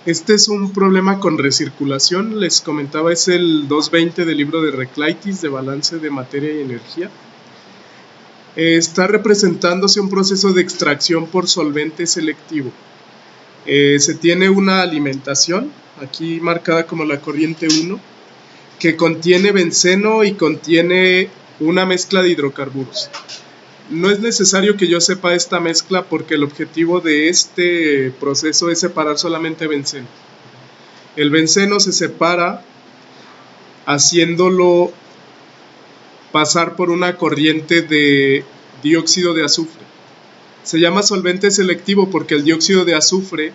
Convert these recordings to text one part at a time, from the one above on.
Este es un problema con recirculación, les comentaba, es el 220 del libro de Reclaitis de balance de materia y energía. Está representándose un proceso de extracción por solvente selectivo. Se tiene una alimentación, aquí marcada como la corriente 1, que contiene benceno y contiene una mezcla de hidrocarburos. No es necesario que yo sepa esta mezcla porque el objetivo de este proceso es separar solamente benceno. El benceno se separa haciéndolo pasar por una corriente de dióxido de azufre. Se llama solvente selectivo porque el dióxido de azufre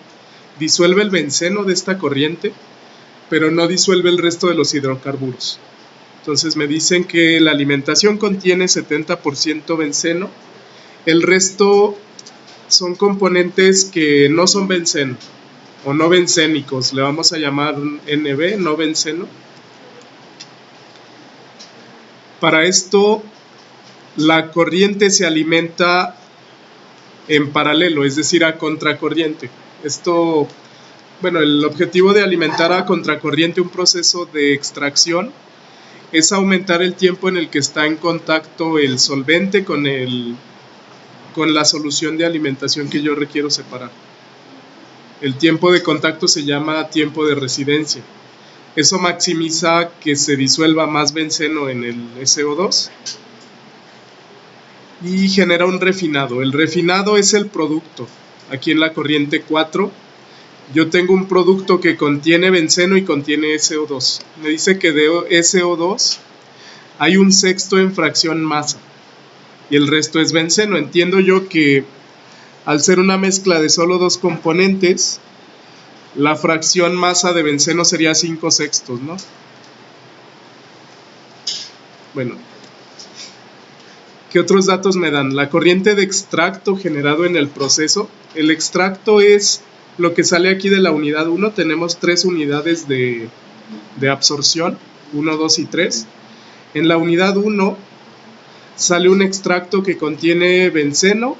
disuelve el benceno de esta corriente, pero no disuelve el resto de los hidrocarburos. Entonces me dicen que la alimentación contiene 70% benceno, el resto son componentes que no son benceno o no bencénicos, le vamos a llamar NB, no benceno. Para esto la corriente se alimenta en paralelo, es decir, a contracorriente. El objetivo de alimentar a contracorriente un proceso de extracción es aumentar el tiempo en el que está en contacto el solvente con la solución de alimentación que yo requiero separar. El tiempo de contacto se llama tiempo de residencia. Eso maximiza que se disuelva más benceno en el SO2 y genera un refinado. El refinado es el producto. Aquí en la corriente 4 yo tengo un producto que contiene benceno y contiene SO2. Me dice que de SO2 hay un sexto en fracción masa y el resto es benceno. Entiendo yo que al ser una mezcla de solo dos componentes, la fracción masa de benceno sería 5 sextos, ¿no? Bueno, ¿qué otros datos me dan? La corriente de extracto generado en el proceso. El extracto es lo que sale aquí de la unidad 1. Tenemos 3 unidades de absorción, 1, 2 y 3. En la unidad 1 sale un extracto que contiene benceno,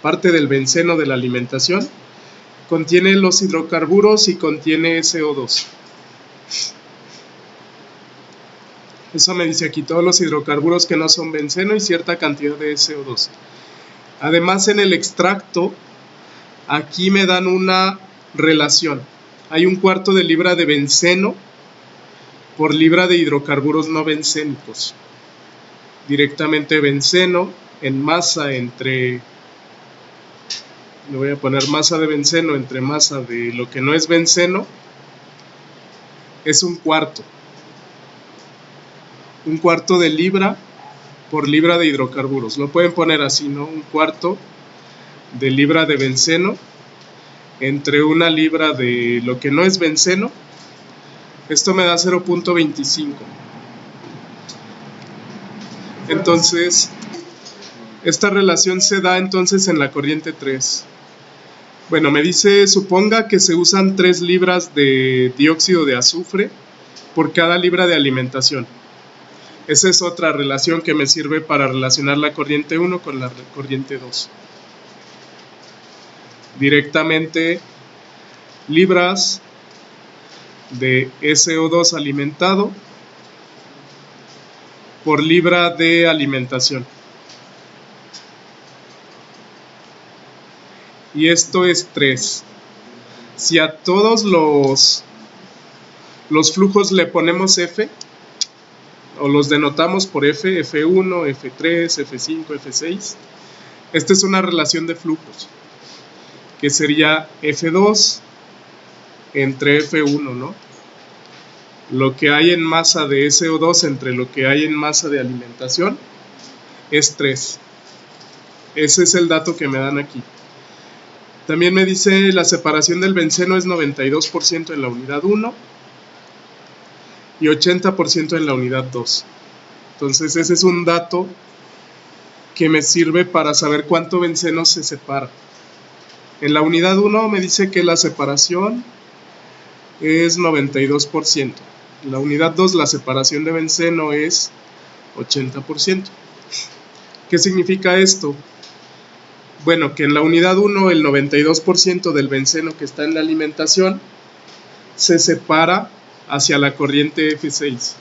parte del benceno de la alimentación, contiene los hidrocarburos y contiene SO2. Eso me dice aquí todos los hidrocarburos que no son benceno y cierta cantidad de SO2. Además, en el extracto, aquí me dan una relación. Hay 1/4 de libra de benceno por libra de hidrocarburos no bencénicos. Directamente benceno en masa le voy a poner masa de benceno entre masa de lo que no es benceno, es 1/4. 1/4 de libra por libra de hidrocarburos. Lo pueden poner así, ¿no? 1/4 de libra de benceno entre 1 libra de lo que no es benceno. Esto me da 0.25. Entonces, esta relación se da entonces en la corriente 3. Bueno, me dice, suponga que se usan 3 libras de dióxido de azufre por cada libra de alimentación. Esa es otra relación que me sirve para relacionar la corriente 1 con la corriente 2. Directamente, libras de SO2 alimentado por libra de alimentación. Y esto es 3. Si a todos los flujos le ponemos F, o los denotamos por F, F1, F3, F5, F6, esta es una relación de flujos, que sería F2 entre F1, ¿no? Lo que hay en masa de SO2 entre lo que hay en masa de alimentación es 3. Ese es el dato que me dan aquí. También me dice la separación del benceno es 92% en la unidad 1 y 80% en la unidad 2. Entonces ese es un dato que me sirve para saber cuánto benceno se separa. En la unidad 1 me dice que la separación es 92%. En la unidad 2 la separación de benceno es 80%. ¿Qué significa esto? Bueno, que en la unidad 1 el 92% del benceno que está en la alimentación se separa hacia la corriente F6.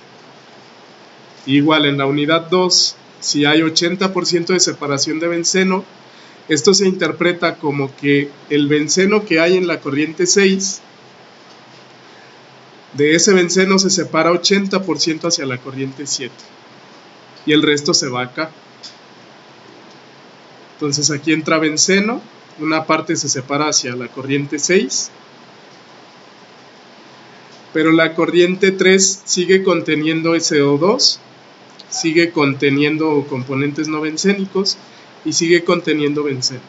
Igual en la unidad 2, si hay 80% de separación de benceno, esto se interpreta como que el benceno que hay en la corriente 6, de ese benceno se separa 80% hacia la corriente 7 y el resto se va acá. Entonces aquí entra benceno, una parte se separa hacia la corriente 6, pero la corriente 3 sigue conteniendo SO2, sigue conteniendo componentes no bencénicos y sigue conteniendo benceno.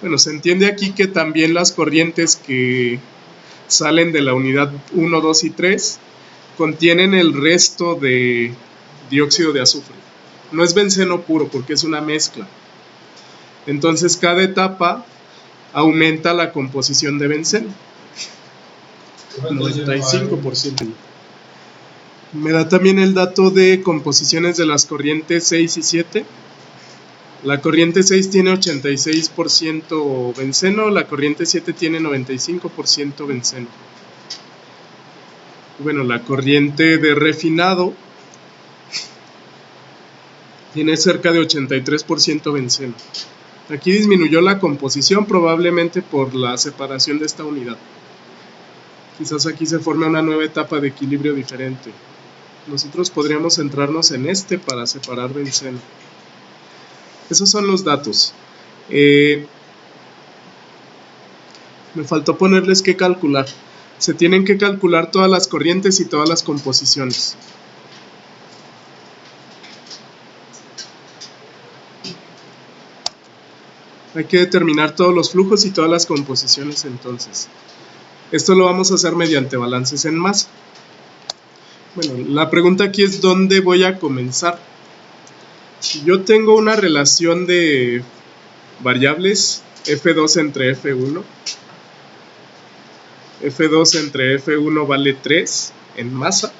Bueno, se entiende aquí que también las corrientes que salen de la unidad 1, 2 y 3 contienen el resto de dióxido de azufre. No es benceno puro porque es una mezcla. Entonces cada etapa aumenta la composición de benceno. 95%. Me da también el dato de composiciones de las corrientes 6 y 7. La corriente 6 tiene 86% benceno, la corriente 7 tiene 95% benceno. Bueno, la corriente de refinado tiene cerca de 83% benceno. Aquí disminuyó la composición probablemente por la separación de esta unidad. Quizás aquí se forme una nueva etapa de equilibrio diferente. Nosotros podríamos centrarnos en este para separar benceno. Esos son los datos. Me faltó ponerles qué calcular. Se tienen que calcular todas las corrientes y todas las composiciones. Hay que determinar todos los flujos y todas las composiciones entonces. Esto lo vamos a hacer mediante balances en masa. Bueno, la pregunta aquí es ¿dónde voy a comenzar? Si yo tengo una relación de variables F2 entre F1, F2 entre F1 vale 3 en masa,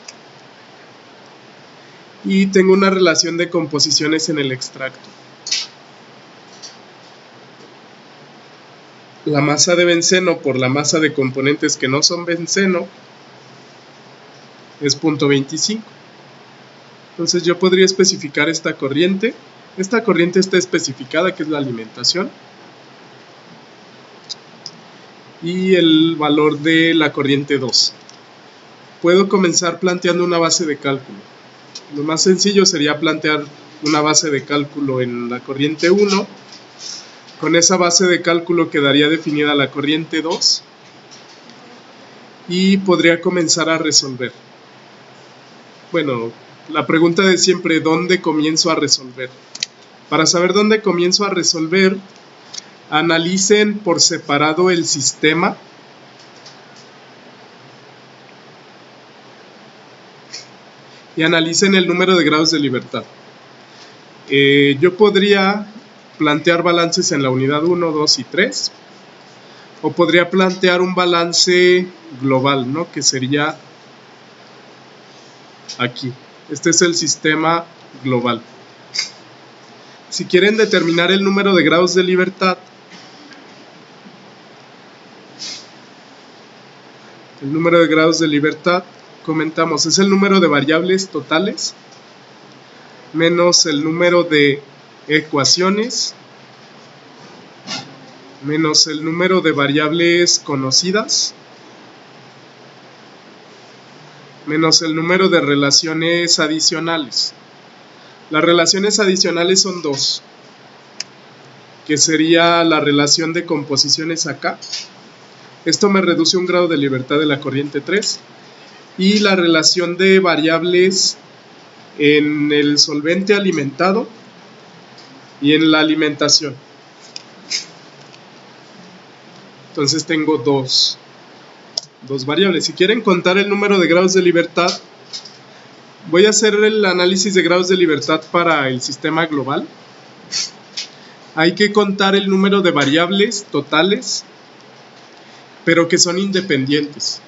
y tengo una relación de composiciones en el extracto. La masa de benceno por la masa de componentes que no son benceno es 0.25. Entonces yo podría especificar esta corriente. Esta corriente está especificada, que es la alimentación. Y el valor de la corriente 2. Puedo comenzar planteando una base de cálculo. Lo más sencillo sería plantear una base de cálculo en la corriente 1. Con esa base de cálculo quedaría definida la corriente 2. Y podría comenzar a resolver. Bueno, la pregunta de siempre, ¿dónde comienzo a resolver? Para saber dónde comienzo a resolver, analicen por separado el sistema y analicen el número de grados de libertad. Yo podría plantear balances en la unidad 1, 2 y 3, o podría plantear un balance global, ¿no? Que sería aquí. Este es el sistema global. Si quieren determinar el número de grados de libertad, el número de grados de libertad, comentamos, es el número de variables totales menos el número de ecuaciones menos el número de variables conocidas menos el número de relaciones adicionales. Las relaciones adicionales son dos, que sería la relación de composiciones acá. Esto me reduce un grado de libertad de la corriente 3. Y la relación de variables en el solvente alimentado y en la alimentación. Entonces tengo dos variables. Si quieren contar el número de grados de libertad, voy a hacer el análisis de grados de libertad para el sistema global. Hay que contar el número de variables totales, pero que son independientes.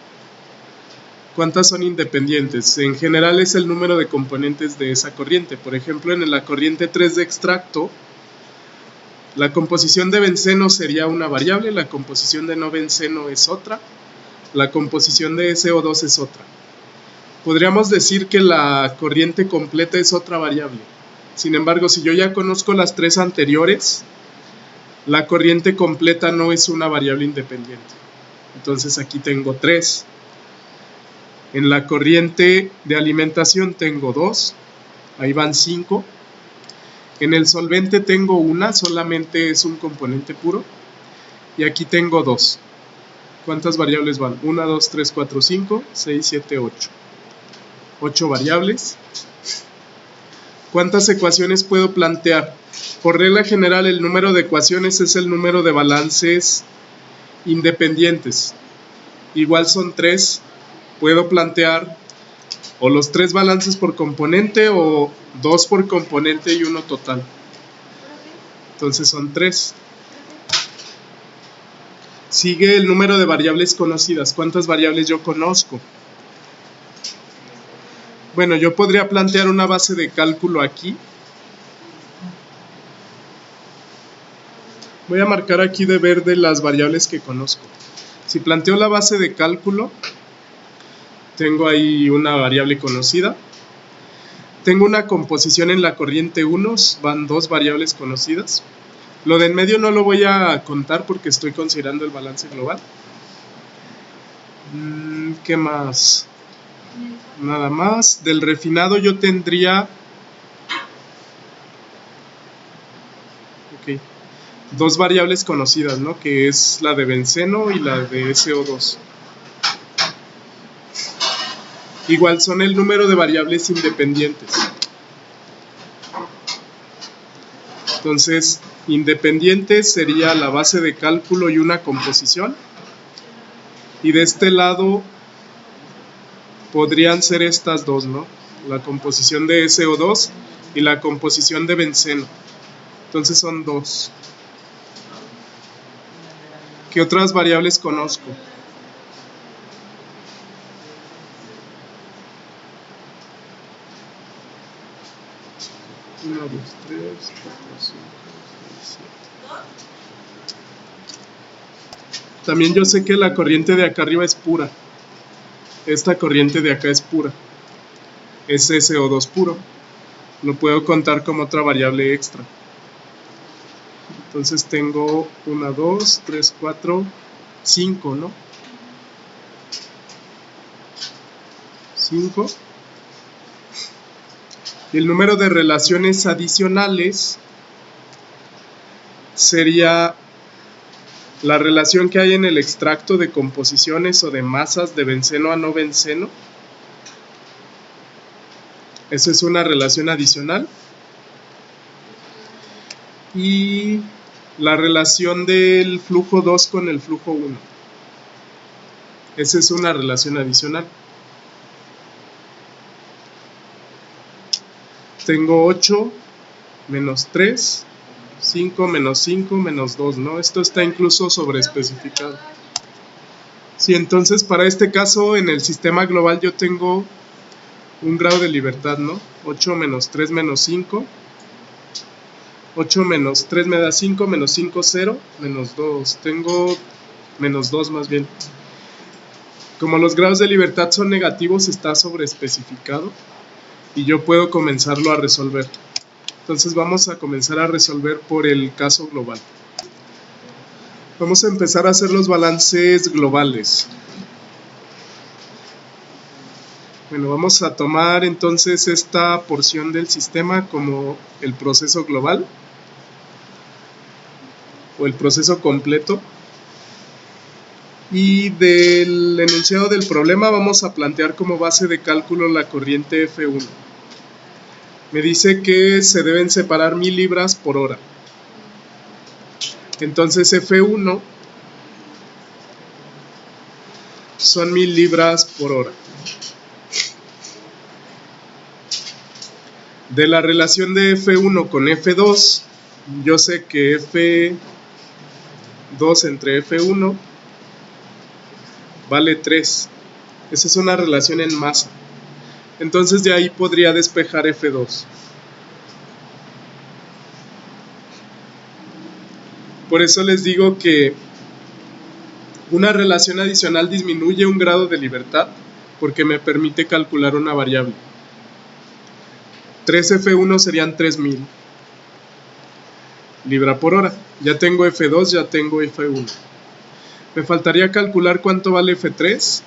¿Cuántas son independientes? En general es el número de componentes de esa corriente. Por ejemplo, en la corriente 3 de extracto, la composición de benceno sería una variable, la composición de no benceno es otra, la composición de SO2 es otra. Podríamos decir que la corriente completa es otra variable. Sin embargo, si yo ya conozco las tres anteriores, la corriente completa no es una variable independiente. Entonces aquí tengo 3. En la corriente de alimentación tengo 2. Ahí van 5. En el solvente tengo 1, solamente es un componente puro. Y aquí tengo 2. ¿Cuántas variables van? 1, 2, 3, 4, 5, 6, 7, 8. 8 variables. ¿Cuántas ecuaciones puedo plantear? Por regla general, el número de ecuaciones es el número de balances independientes. Igual son 3. Puedo plantear o los 3 balances por componente o 2 por componente y 1 total. Entonces son 3. Sigue el número de variables conocidas. ¿Cuántas variables yo conozco? Bueno, yo podría plantear una base de cálculo aquí. Voy a marcar aquí de verde las variables que conozco. Si planteo la base de cálculo, tengo ahí una variable conocida. Tengo una composición en la corriente 1, van 2 variables conocidas. Lo de en medio no lo voy a contar porque estoy considerando el balance global. ¿Qué más? Nada más. Del refinado yo tendría 2 variables conocidas, ¿no? Que es la de benceno y la de SO2. Igual son el número de variables independientes. Entonces, independientes sería la base de cálculo y una composición. Y de este lado podrían ser estas dos, ¿no? La composición de SO2 y la composición de benceno. Entonces son 2. ¿Qué otras variables conozco? Uno, 2, 3, 4, 5, 6, 7. También yo sé que la corriente de acá arriba es pura. Esta corriente de acá es pura. Es SO2 puro. Lo puedo contar como otra variable extra. Entonces tengo 1, 2, 3, 4, 5, ¿no? 5. Y el número de relaciones adicionales sería la relación que hay en el extracto de composiciones o de masas de benceno a no benceno. Esa es una relación adicional. Y la relación del flujo 2 con el flujo 1. Esa es una relación adicional. Tengo 8 menos 3, 5 menos 5 menos 2, ¿no? Esto está incluso sobreespecificado. Sí, entonces para este caso en el sistema global yo tengo un grado de libertad, ¿no? 8 menos 3 menos 5. 8 menos 3 me da 5, menos 5, 0, menos 2. Tengo menos 2 más bien. Como los grados de libertad son negativos, está sobreespecificado y yo puedo comenzarlo a resolver. Entonces vamos a comenzar a resolver por el caso global. Vamos a empezar a hacer los balances globales. Bueno, vamos a tomar entonces esta porción del sistema como el proceso global o el proceso completo. Y del enunciado del problema vamos a plantear como base de cálculo la corriente F1. Me dice que se deben separar 1000 libras por hora. Entonces F1 son 1000 libras por hora. De la relación de F1 con F2, yo sé que F2 entre F1 vale 3. Esa es una relación en masa. Entonces de ahí podría despejar F2. Por eso les digo que Una relación adicional disminuye un grado de libertad porque me permite calcular una variable. 3F1 serían 3000 libra por hora. Ya tengo F2, ya tengo F1. Me faltaría calcular cuánto vale F3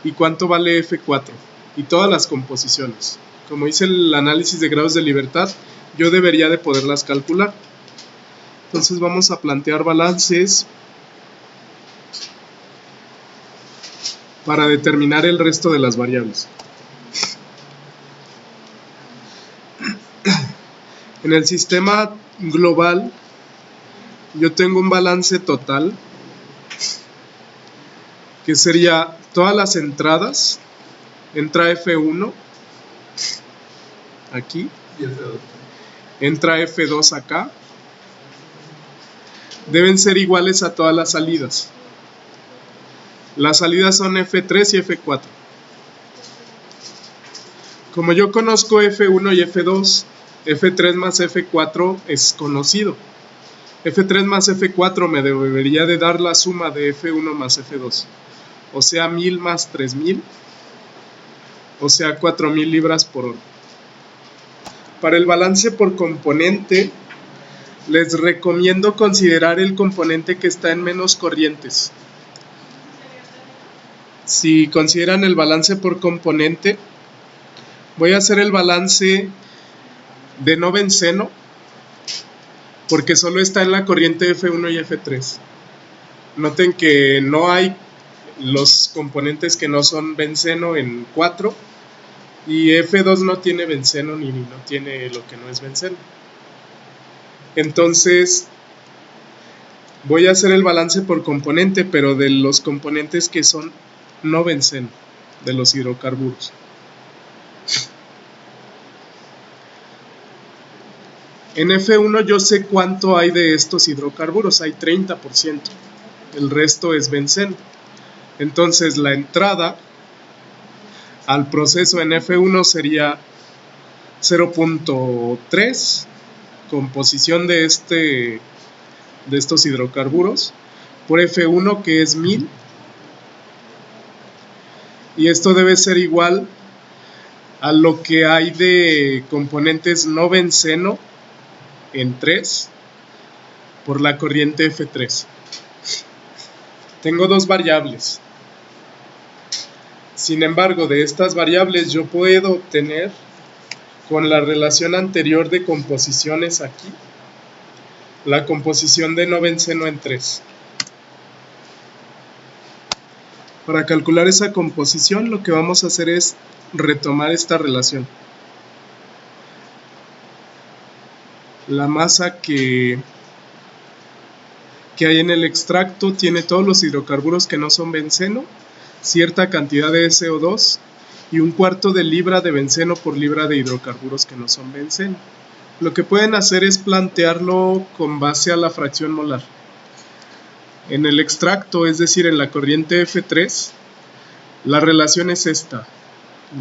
y cuánto vale F4 y todas las composiciones. Como hice el análisis de grados de libertad, yo debería de poderlas calcular. Entonces vamos a plantear balances para determinar el resto de las variables. En el sistema global yo tengo un balance total que sería todas las entradas, entra F1 aquí, entra F2 acá, deben ser iguales a todas las salidas. Las salidas son F3 y F4. Como yo conozco F1 y F2, F3 más F4 es conocido. F3 más F4 me debería de dar la suma de F1 más F2. O sea, 1000 más 3000. O sea, 4000 libras por hora. Para el balance por componente, les recomiendo considerar el componente que está en menos corrientes. Si consideran el balance por componente, voy a hacer el balance de no benceno porque solo está en la corriente F1 y F3. Noten que no hay los componentes que no son benceno en 4 y F2 no tiene benceno ni no tiene lo que no es benceno. Entonces voy a hacer el balance por componente, pero de los componentes que son no benceno, de los hidrocarburos. En F1 yo sé cuánto hay de estos hidrocarburos, hay 30%, el resto es benceno. Entonces la entrada al proceso en F1 sería 0.3, composición de estos hidrocarburos, por F1 que es 1000, y esto debe ser igual a lo que hay de componentes no benceno en 3 por la corriente F3. Tengo dos variables. Sin embargo, de estas variables yo puedo obtener, con la relación anterior de composiciones aquí, la composición de no benceno en 3. Para calcular esa composición, lo que vamos a hacer es retomar esta relación. La masa que hay en el extracto tiene todos los hidrocarburos que no son benceno, cierta cantidad de SO2 y 1/4 de libra de benceno por libra de hidrocarburos que no son benceno. Lo que pueden hacer es plantearlo con base a la fracción molar. En el extracto, es decir, en la corriente F3, la relación es esta: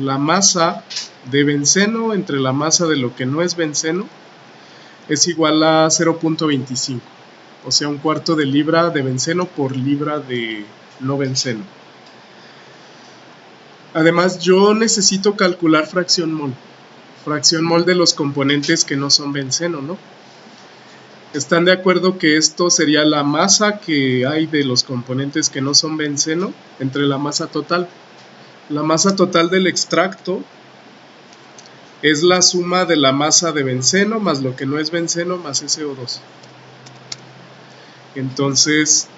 la masa de benceno entre la masa de lo que no es benceno es igual a 0.25, o sea, 1/4 de libra de benceno por libra de no benceno. Además, yo necesito calcular fracción mol de los componentes que no son benceno, ¿no? ¿Están de acuerdo que esto sería la masa que hay de los componentes que no son benceno entre la masa total? La masa total del extracto es la suma de la masa de benceno más lo que no es benceno más SO2. Entonces,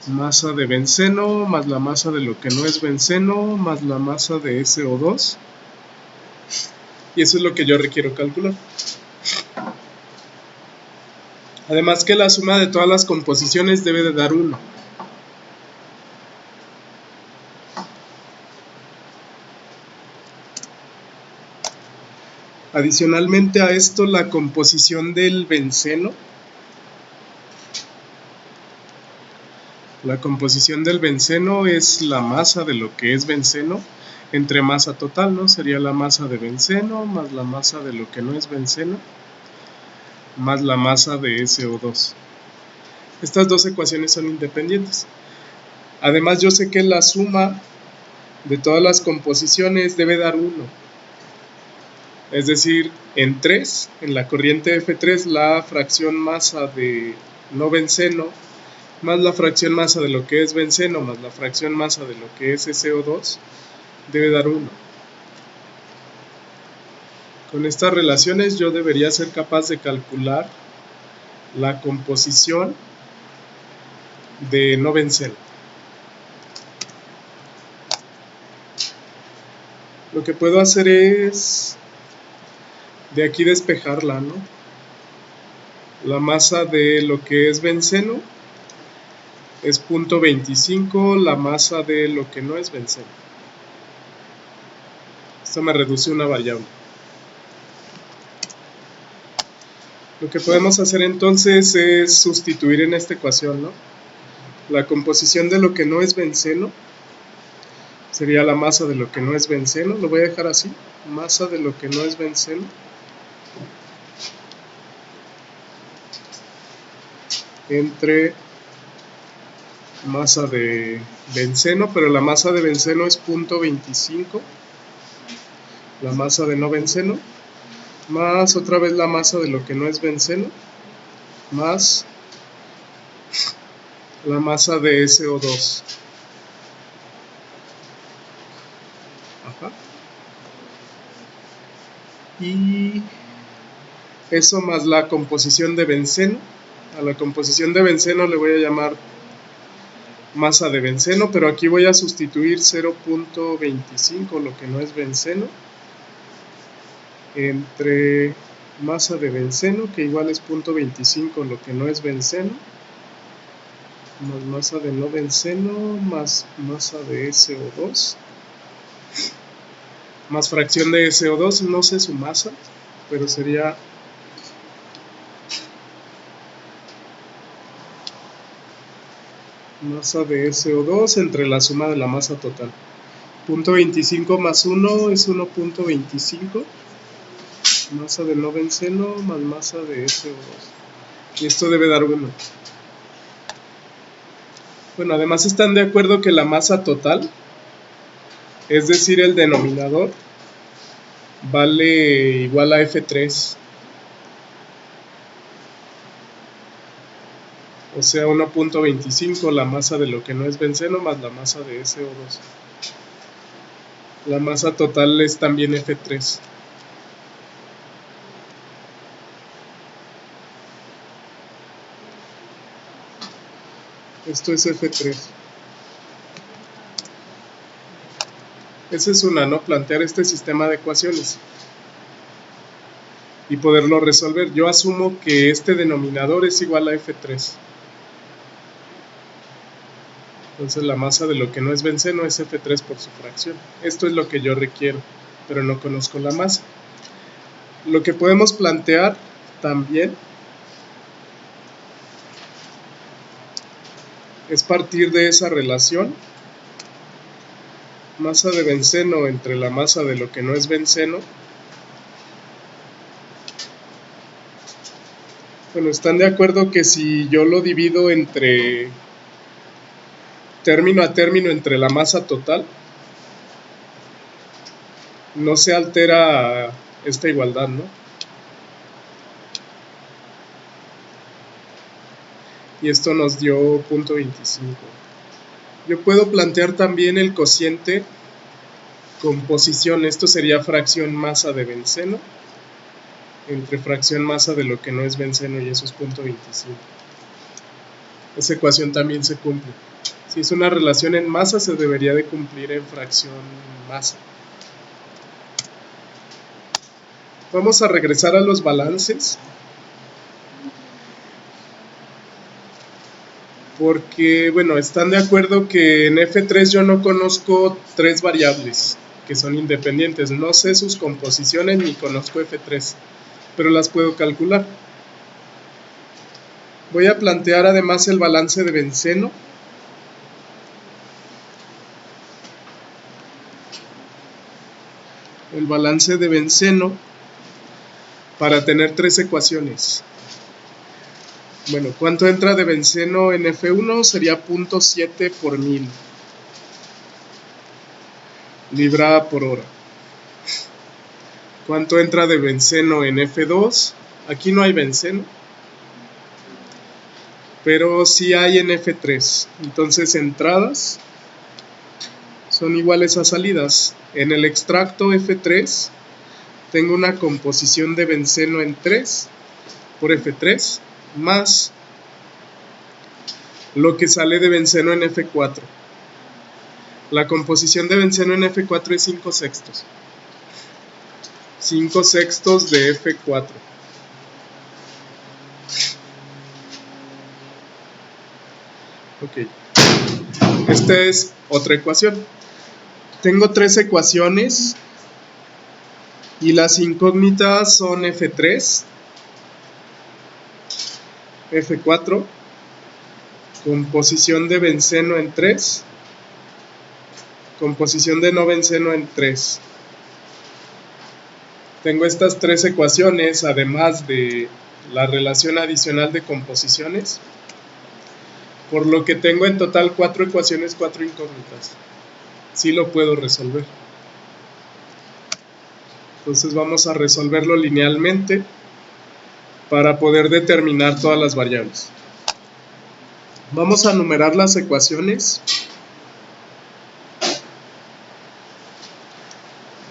masa de benceno más la masa de lo que no es benceno más la masa de SO2. Y eso es lo que yo requiero calcular. Además que la suma de todas las composiciones debe de dar 1. Adicionalmente a esto, la composición del benceno. La composición del benceno es la masa de lo que es benceno entre masa total, ¿no? Sería la masa de benceno más la masa de lo que no es benceno más la masa de SO2. Estas dos ecuaciones son independientes. Además, yo sé que la suma de todas las composiciones debe dar 1. Es decir, en 3, en la corriente F3, la fracción masa de no benceno más la fracción masa de lo que es benceno más la fracción masa de lo que es SO2 debe dar 1. Con estas relaciones yo debería ser capaz de calcular la composición de no benceno. Lo que puedo hacer es de aquí despejarla, ¿no? La masa de lo que es benceno es 0.25, la masa de lo que no es benceno. Esto me reduce una variable. Lo que podemos hacer entonces es sustituir en esta ecuación, ¿no? La composición de lo que no es benceno sería la masa de lo que no es benceno. Lo voy a dejar así. Masa de lo que no es benceno entre masa de benceno, pero la masa de benceno es 0.25, la masa de no benceno, más otra vez la masa de lo que no es benceno, más la masa de SO2. Ajá. Y eso más la composición de benceno. A la composición de benceno le voy a llamar masa de benceno, pero aquí voy a sustituir 0.25, lo que no es benceno, entre masa de benceno, que igual es 0.25, lo que no es benceno, más masa de no benceno, más masa de SO2, más fracción de SO2, no sé su masa, pero sería masa de SO2 entre la suma de la masa total. 0.25 más 1 es 1.25, masa de no benceno más masa de SO2. Y esto debe dar 1. Bueno, además están de acuerdo que la masa total, es decir, el denominador, vale igual a F3. O sea, 1.25 la masa de lo que no es benceno más la masa de SO2. La masa total es también F3. Esto es F3. Esa es una, ¿no? Plantear este sistema de ecuaciones y poderlo resolver. Yo asumo que este denominador es igual a F3. Entonces la masa de lo que no es benceno es F3 por su fracción. Esto es lo que yo requiero, pero no conozco la masa. Lo que podemos plantear también es partir de esa relación, masa de benceno entre la masa de lo que no es benceno. Bueno, ¿están de acuerdo que si yo lo divido entre término a término entre la masa total, no se altera esta igualdad, ¿no? Y esto nos dio 0.25. Yo puedo plantear también el cociente composición. Esto sería fracción masa de benceno entre fracción masa de lo que no es benceno, y eso es 0.25. Esa ecuación también se cumple. Si es una relación en masa, se debería de cumplir en fracción masa. Vamos a regresar a los balances, porque, bueno, están de acuerdo que en F3 yo no conozco 3 variables que son independientes. No sé sus composiciones ni conozco F3, pero las puedo calcular. Voy a plantear además el balance de benceno. El balance de benceno para tener 3 ecuaciones. Bueno, ¿cuánto entra de benceno en F1? Sería 0.7 por 1000 libra por hora. ¿Cuánto entra de benceno en F2? Aquí no hay benceno, pero sí hay en F3. Entonces, entradas son iguales a salidas. En el extracto F3 tengo una composición de benceno en 3 por F3 más lo que sale de benceno en F4. La composición de benceno en F4 es 5 sextos. 5 sextos de F4. Ok. Esta es otra ecuación. Tengo 3 ecuaciones y las incógnitas son F3, F4, composición de benceno en 3, composición de no benceno en 3. Tengo estas 3 ecuaciones, además de la relación adicional de composiciones, por lo que tengo en total 4 ecuaciones, 4 incógnitas. Sí lo puedo resolver. Entonces vamos a resolverlo linealmente para poder determinar todas las variables. Vamos a numerar las ecuaciones.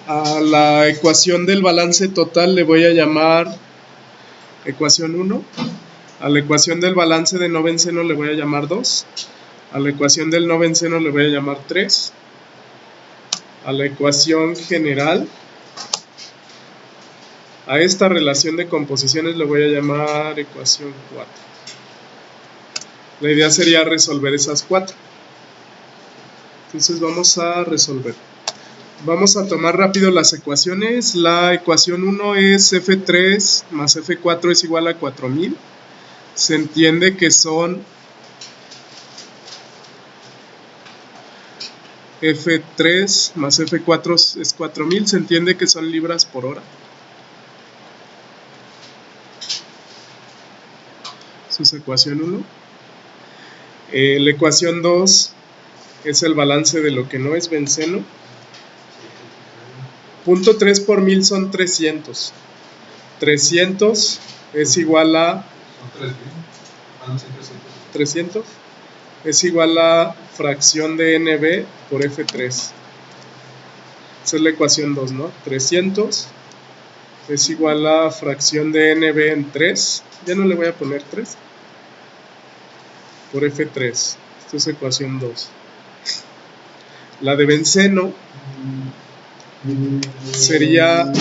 A la ecuación del balance total le voy a llamar ecuación 1. A la ecuación del balance de no benceno le voy a llamar 2. A la ecuación del no benceno le voy a llamar 3. A la ecuación general, a esta relación de composiciones le voy a llamar ecuación 4. La idea sería resolver esas 4. Entonces vamos a resolver. Vamos a tomar rápido las ecuaciones. La ecuación 1 es F3 más F4 es igual a 4000. Se entiende que son F3 más F4 es 4000. Se entiende que son libras por hora. Esa es ecuación 1. La ecuación 2 es el balance de lo que no es benceno. 0.3 por 1000 son 300. 300 es igual a 300 es igual a fracción de NB por F3. Esa es la ecuación 2, ¿no? 300 es igual a fracción de NB en 3. Ya no le voy a poner 3. Por F3. Esta es ecuación 2. La de benceno sería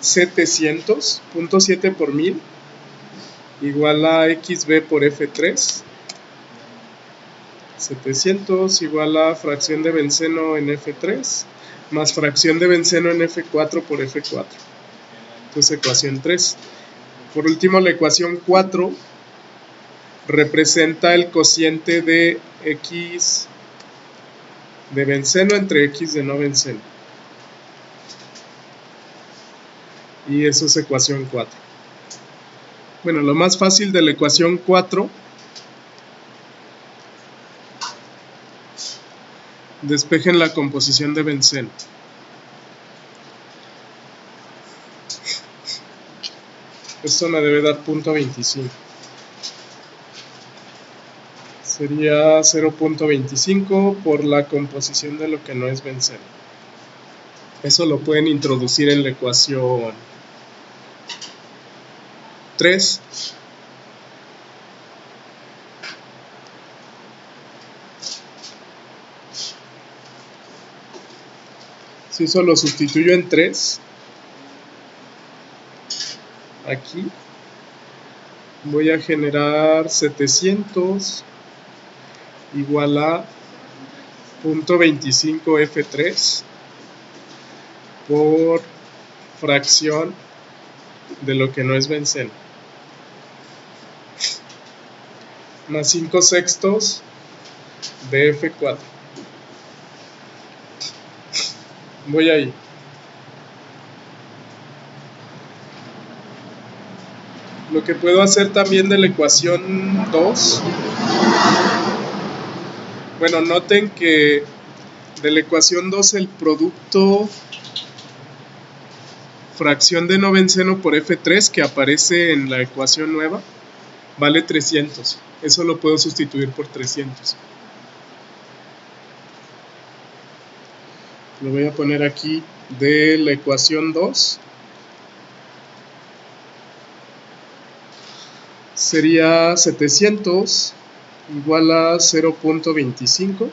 700, 0.7 por 1000 igual a XB por F3. 700 igual a fracción de benceno en F3 más fracción de benceno en F4 por F4. Entonces ecuación 3. Por último, la ecuación 4 representa el cociente de X de benceno entre X de no benceno. Y eso es ecuación 4. Bueno, lo más fácil de la ecuación 4, despejen la composición de benceno. Esto me debe dar 0.25. Sería 0.25 por la composición de lo que no es benceno. Eso lo pueden introducir en la ecuación 3. Si eso lo sustituyo en 3, aquí voy a generar 700 igual a 0.25 F3 por fracción de lo que no es benceno más 5 sextos de F4. Voy ahí. Lo que puedo hacer también de la ecuación 2, bueno, noten que de la ecuación 2 el producto fracción de no benceno por F3 que aparece en la ecuación nueva vale 300. Eso lo puedo sustituir por 300. Lo voy a poner aquí de la ecuación 2. Sería 700 igual a 0.25.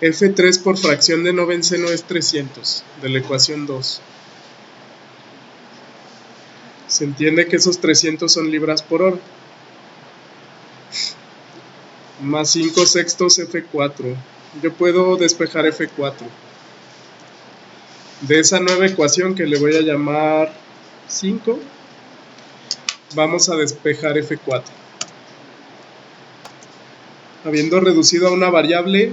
F3 por fracción de no benceno es 300 de la ecuación 2. Se entiende que esos 300 son libras por hora. Más 5 sextos F4. Yo puedo despejar F4. De esa nueva ecuación que le voy a llamar 5, vamos a despejar F4. Habiendo reducido a una variable,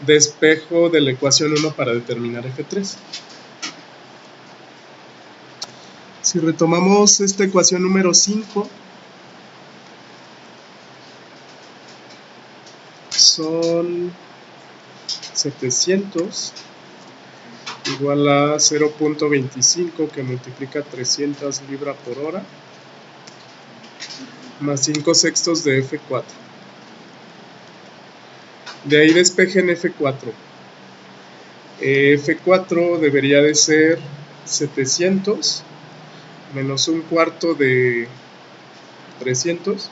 despejo de la ecuación 1 para determinar F3. Si retomamos esta ecuación número 5, son 700 igual a 0.25 que multiplica 300 libras por hora más 5 sextos de F4. De ahí despejen F4. F4 debería de ser 700 menos un cuarto de 300.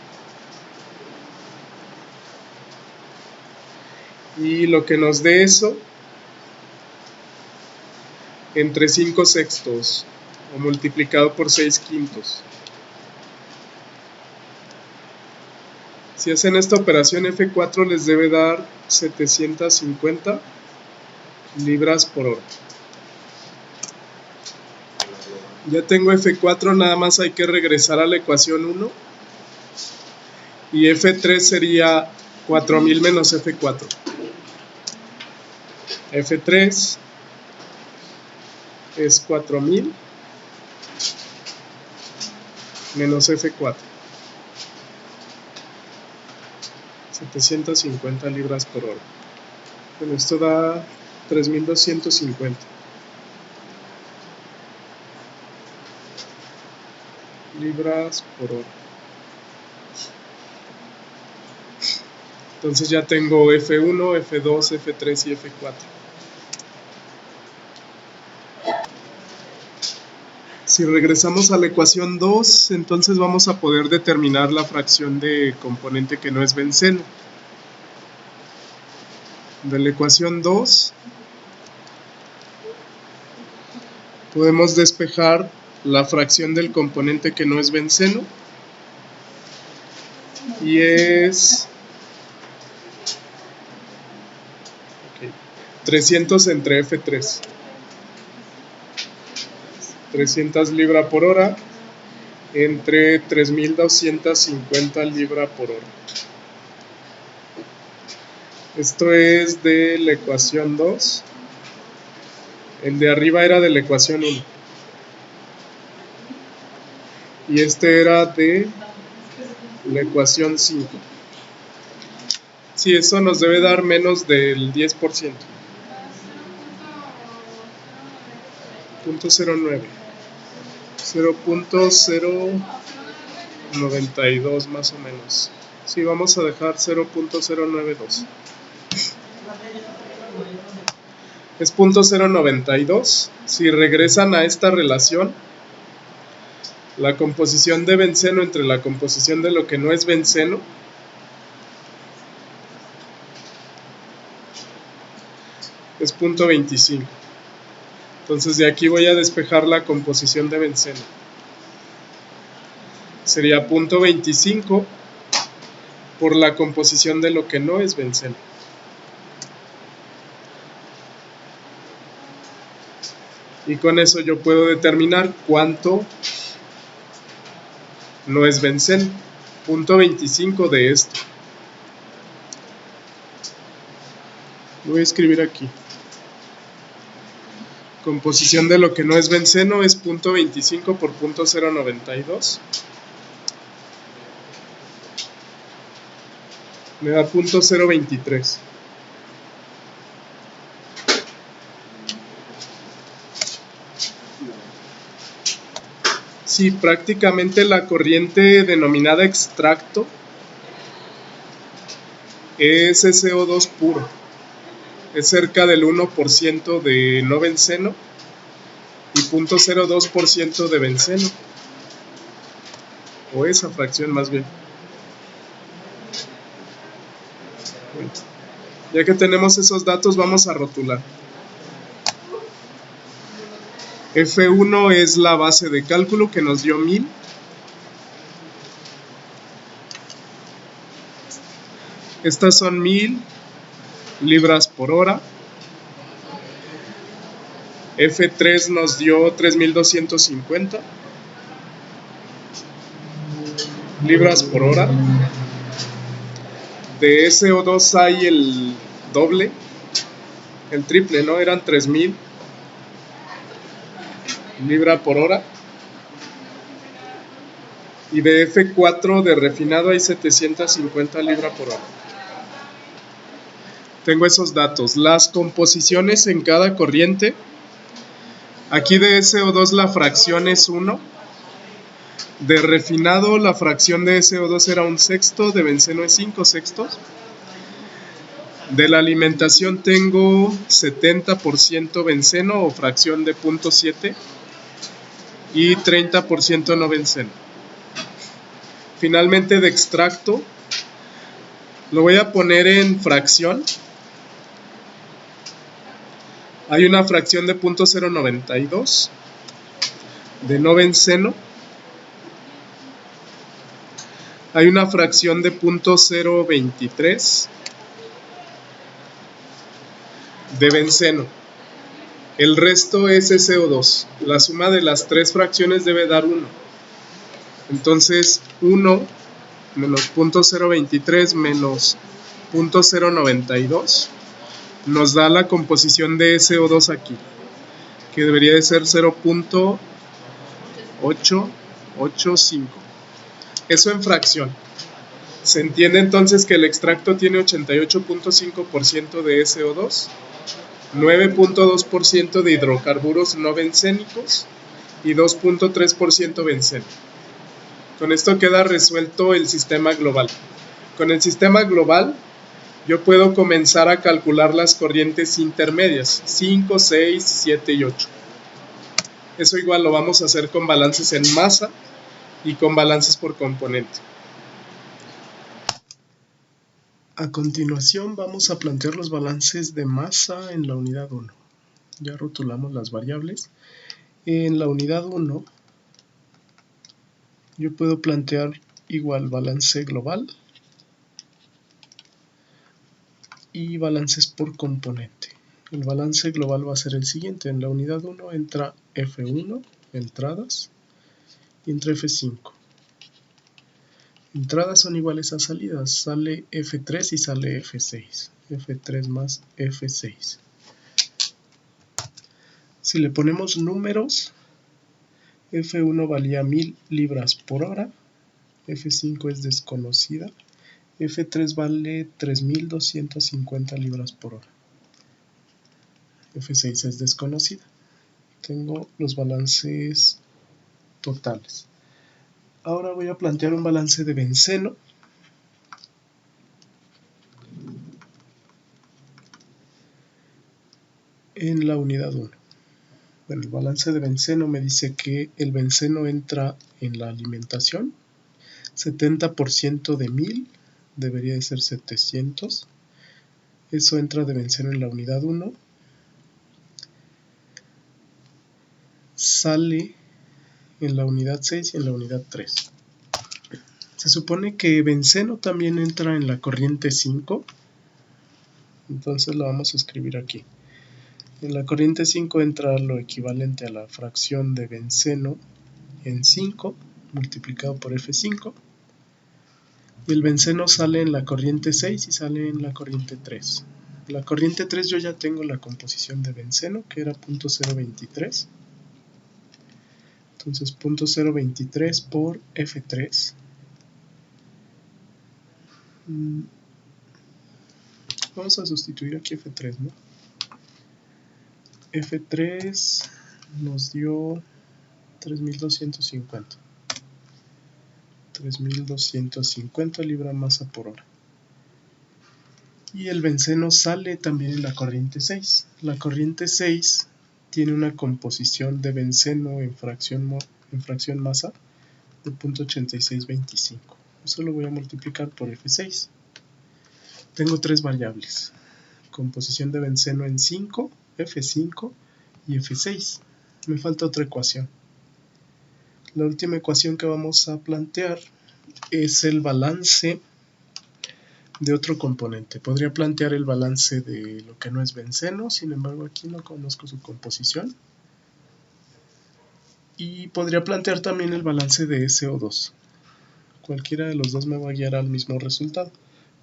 Y lo que nos dé eso entre 5 sextos o multiplicado por 6 quintos. Si hacen esta operación, F4 les debe dar 750 libras por hora. Ya tengo F4, nada más hay que regresar a la ecuación 1. Y F3 sería 4000 menos F4. F3 es 4000 menos F4. 750 libras por hora. Bueno, esto da 3250 libras por hora. Entonces ya tengo F1, F2, F3 y F4. Si regresamos a la ecuación 2, entonces vamos a poder determinar la fracción de componente que no es benceno. De la ecuación 2 podemos despejar la fracción del componente que no es benceno y es 300 entre F3. 300 libras por hora entre 3250 libras por hora. Esto es de la ecuación 2. El de arriba era de la ecuación 1. Y este era de la ecuación 5. Sí, eso nos debe dar menos del 10%. 0.09. 0.092 más o menos. Sí, vamos a dejar 0.092. Es 0.092. Si regresan a esta relación, la composición de benceno entre la composición de lo que no es benceno es 0.25. Entonces de aquí voy a despejar la composición de benceno. Sería 0.25 por la composición de lo que no es benceno. Y con eso yo puedo determinar cuánto no es benceno. 0.25 de esto. Lo voy a escribir aquí. Composición de lo que no es benceno es 0.25 por 0.092. Me da 0.023. Sí, prácticamente la corriente denominada extracto es SO2 puro. Es cerca del 1% de no benceno y 0.02% de benceno, o esa fracción más bien. Bueno, ya que tenemos esos datos, vamos a rotular. F1 es la base de cálculo que nos dio 1000. Estas son 1000 libras por hora. F3 nos dio 3250 libras por hora. De SO2 hay el doble, el triple, ¿no? Eran 3000 libras por hora. Y de F4 de refinado hay 750 libras por hora. Tengo esos datos. Las composiciones en cada corriente. Aquí de SO2 la fracción es 1. De refinado la fracción de SO2 era 1/6. De benceno es 5/6. De la alimentación tengo 70% benceno o fracción de 0.7 y 30% no benceno. Finalmente de extracto lo voy a poner en fracción. Hay una fracción de 0.092 de no benceno. Hay una fracción de 0.023 de benceno. El resto es SO2. La suma de las tres fracciones debe dar 1. Entonces 1 menos 0.023 menos 0.092 nos da la composición de SO2 aquí, que debería de ser 0.885. Eso en fracción. Se entiende entonces que el extracto tiene 88.5% de SO2, 9.2% de hidrocarburos no bencénicos y 2.3% benceno. Con esto queda resuelto el sistema global. Con el sistema global yo puedo comenzar a calcular las corrientes intermedias, 5, 6, 7 y 8. Eso igual lo vamos a hacer con balances en masa y con balances por componente. A continuación vamos a plantear los balances de masa en la unidad 1. Ya rotulamos las variables. En la unidad 1 yo puedo plantear igual balance global y balances por componente. El balance global va a ser el siguiente. En la unidad 1 entra F1, entradas, y entra F5. Entradas son iguales a salidas. Sale F3 y sale F6. F3 más F6. Si le ponemos números, F1 valía 1000 libras por hora. F5 es desconocida. F3 vale 3250 libras por hora. F6 es desconocida. Tengo los balances totales. Ahora voy a plantear un balance de benceno. En la unidad 1. Bueno, el balance de benceno me dice que el benceno entra en la alimentación. 70% de 1000 debería de ser 700. Eso entra de benceno en la unidad 1. Sale en la unidad 6 y en la unidad 3. Se supone que benceno también entra en la corriente 5. Entonces lo vamos a escribir aquí. En la corriente 5 entra lo equivalente a la fracción de benceno en 5 multiplicado por F5. Y el benceno sale en la corriente 6 y sale en la corriente 3. La corriente 3 yo ya tengo la composición de benceno, que era 0.023. Entonces 0.023 por F3. Vamos a sustituir aquí F3, ¿no? F3 nos dio 3250. 3250 libras masa por hora. Y el benceno sale también en la corriente 6. La corriente 6 tiene una composición de benceno en fracción masa de 0.8625. Eso lo voy a multiplicar por F6. Tengo tres variables: composición de benceno en 5, F5 y F6. Me falta otra ecuación. La última ecuación que vamos a plantear es el balance de otro componente. Podría plantear el balance de lo que no es benceno, sin embargo aquí no conozco su composición. Y podría plantear también el balance de SO2. Cualquiera de los dos me va a guiar al mismo resultado.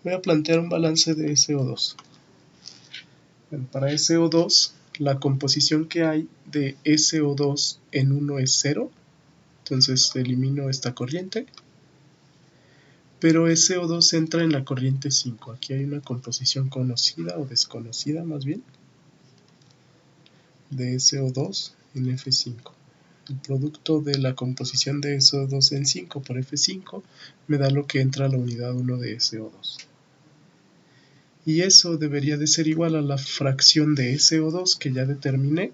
Voy a plantear un balance de SO2. Bueno, para SO2, la composición que hay de SO2 en 1 es 0. Entonces elimino esta corriente. Pero SO2 entra en la corriente 5. Aquí hay una composición conocida o desconocida más bien de SO2 en F5. El producto de la composición de SO2 en 5 por F5 me da lo que entra a la unidad 1 de SO2. Y eso debería de ser igual a la fracción de SO2 que ya determiné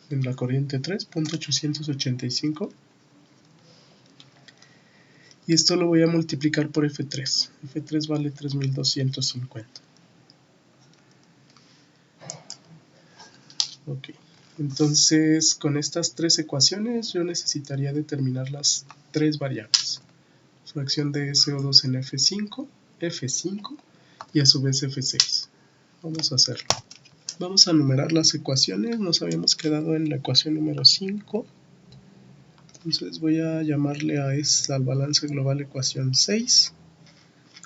en la corriente 3, 0.885. Y esto lo voy a multiplicar por F3. F3 vale 3250. Ok. Entonces, con estas tres ecuaciones yo necesitaría determinar las tres variables. Fracción de SO2 en F5, F5 y a su vez F6. Vamos a hacerlo. Vamos a numerar las ecuaciones. Nos habíamos quedado en la ecuación número 5. Entonces voy a llamarle al balance global ecuación 6.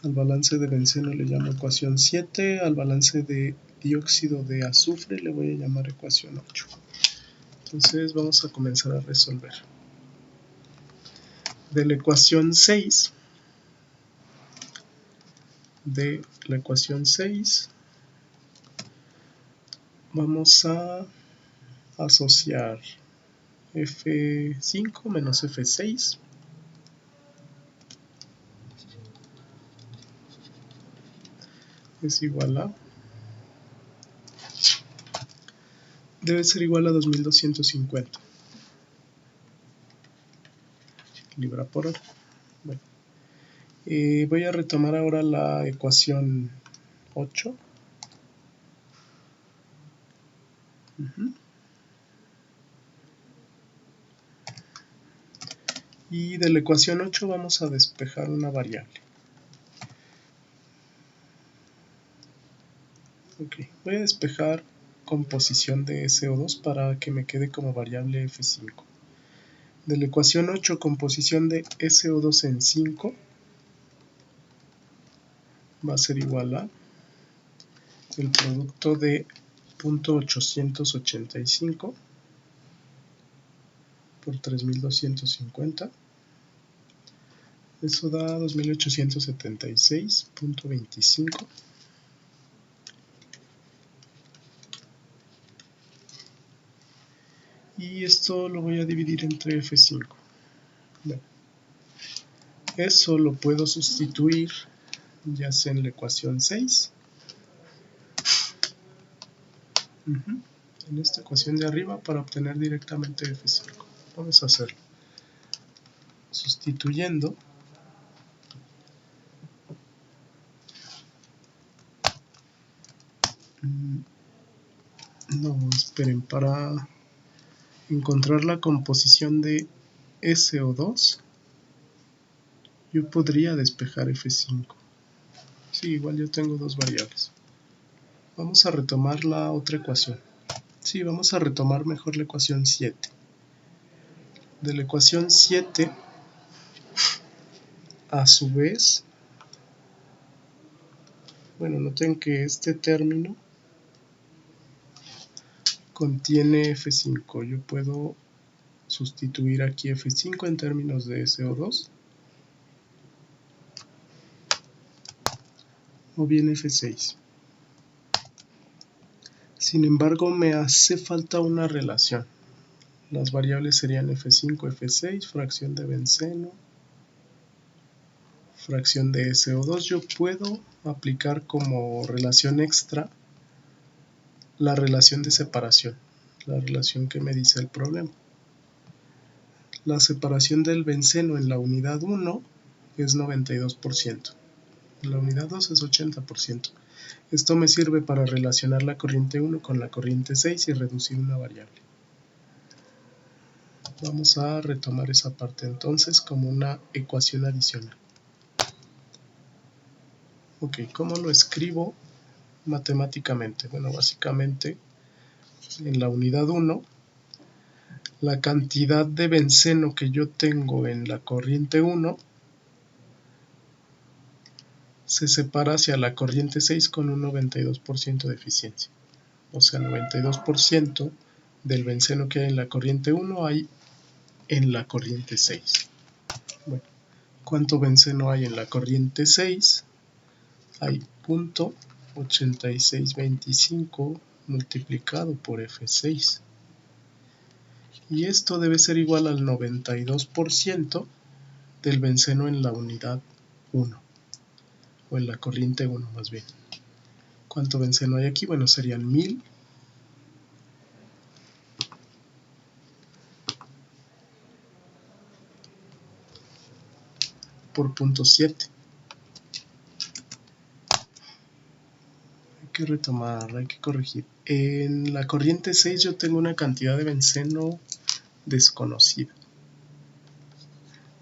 Al balance de benceno le llamo ecuación 7. Al balance de dióxido de azufre le voy a llamar ecuación 8. Entonces vamos a comenzar a resolver. De la ecuación 6, vamos a asociar F5 menos F6 es igual a, debe ser igual a 2250 libra por hora. Bueno, voy a retomar ahora la ecuación 8. Y de la ecuación 8 vamos a despejar una variable. Ok, voy a despejar composición de SO2 para que me quede como variable F5. De la ecuación 8, composición de SO2 en 5 va a ser igual a el producto de 0.885 por 3250. Eso da 2876.25. Y esto lo voy a dividir entre F5. Bueno, eso lo puedo sustituir ya sea en la ecuación 6, en esta ecuación de arriba, para obtener directamente F5. Vamos a hacerlo. Sustituyendo, no, esperen, para encontrar la composición de SO2 yo podría despejar F5. Sí, igual yo tengo dos variables. Vamos a retomar la otra ecuación. Sí, vamos a retomar mejor la ecuación 7. De la ecuación 7, a su vez, Bueno, noten que este término contiene F5. Yo puedo sustituir aquí F5 en términos de SO2 o bien F6. Sin embargo, me hace falta una relación. Las variables serían F5, F6, fracción de benceno, fracción de SO2. Yo puedo aplicar como relación extra la relación de separación, la relación que me dice el problema. La separación del benceno en la unidad 1 es 92%, en la unidad 2 es 80%. Esto me sirve para relacionar la corriente 1 con la corriente 6 y reducir una variable. Vamos a retomar esa parte entonces como una ecuación adicional. Ok, ¿cómo lo escribo matemáticamente? Bueno, básicamente en la unidad 1, la cantidad de benceno que yo tengo en la corriente 1 se separa hacia la corriente 6 con un 92% de eficiencia. O sea, 92% del benceno que hay en la corriente 1 hay en la corriente 6. Bueno, ¿cuánto benceno hay en la corriente 6? Hay 0.8625 multiplicado por F6. Y esto debe ser igual al 92% del benceno en la unidad 1, o en la corriente 1 más bien. ¿Cuánto benceno hay aquí? Bueno, serían 1000 por 0.7. Hay que retomar, hay que corregir. En la corriente 6 yo tengo una cantidad de benceno desconocida.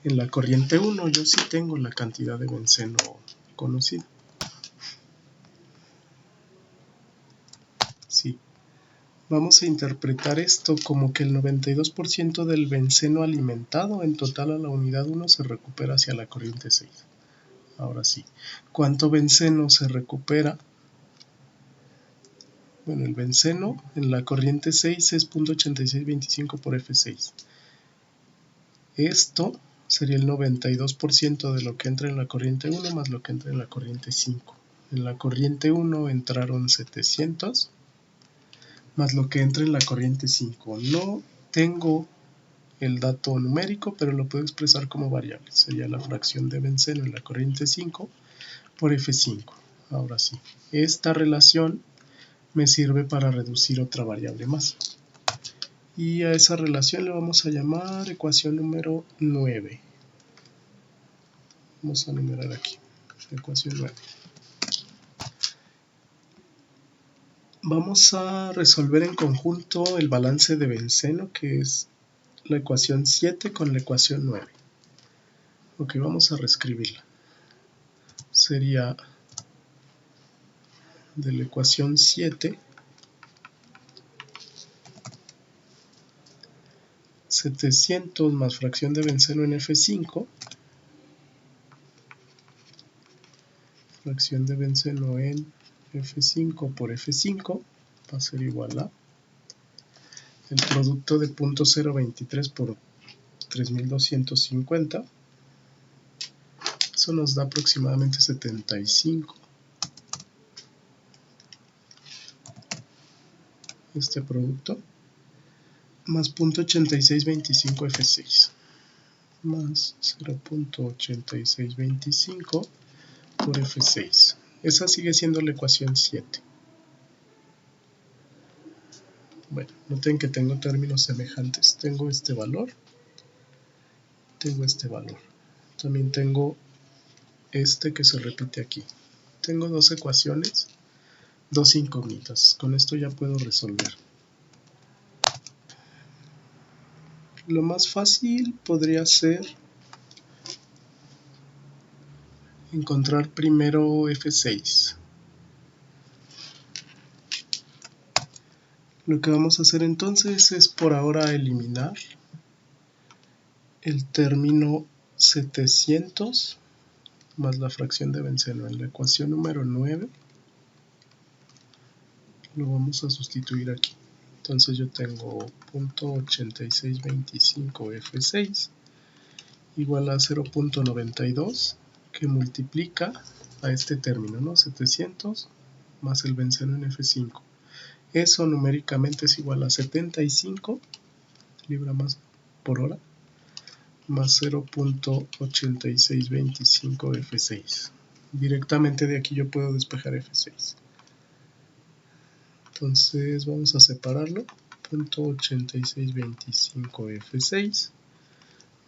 En la corriente 1 yo sí tengo la cantidad de benceno conocida. Sí. Vamos a interpretar esto como que el 92% del benceno alimentado en total a la unidad 1 se recupera hacia la corriente 6. Ahora sí, ¿cuánto benceno se recupera? Bueno, el benceno en la corriente 6 es 0.8625 por F6. Esto sería el 92% de lo que entra en la corriente 1 más lo que entra en la corriente 5. En la corriente 1 entraron 700 más lo que entra en la corriente 5. No tengo el dato numérico, pero lo puedo expresar como variable. Sería la fracción de benceno en la corriente 5 por F5. Ahora sí, esta relación me sirve para reducir otra variable más. Y a esa relación le vamos a llamar ecuación número 9. Vamos a numerar aquí, ecuación 9. Vamos a resolver en conjunto el balance de benceno, que es la ecuación 7 con la ecuación 9. Ok, vamos a reescribirla. Sería de la ecuación 7 700 más fracción de benceno en F5, fracción de benceno en F5 por F5 va a ser igual a el producto de 0.023 por 3250. Eso nos da aproximadamente 75. Este producto más 0.8625 F6 más 0.8625 por F6. Esa sigue siendo la ecuación 7. Bueno, noten que tengo términos semejantes. Tengo este valor. Tengo este valor. También tengo este que se repite aquí. Tengo dos ecuaciones, dos incógnitas. Con esto ya puedo resolver. Lo más fácil podría ser encontrar primero F6. Lo que vamos a hacer entonces es por ahora eliminar el término 700 más la fracción de benceno en la ecuación número 9. lo vamos a sustituir aquí. Entonces yo tengo .8625F6 igual a 0.92 que multiplica a este término, ¿no? 700 más el benceno en F5. Eso numéricamente es igual a 75 libras más por hora más 0.8625 F6. Directamente de aquí yo puedo despejar F6. Entonces vamos a separarlo. .8625 F6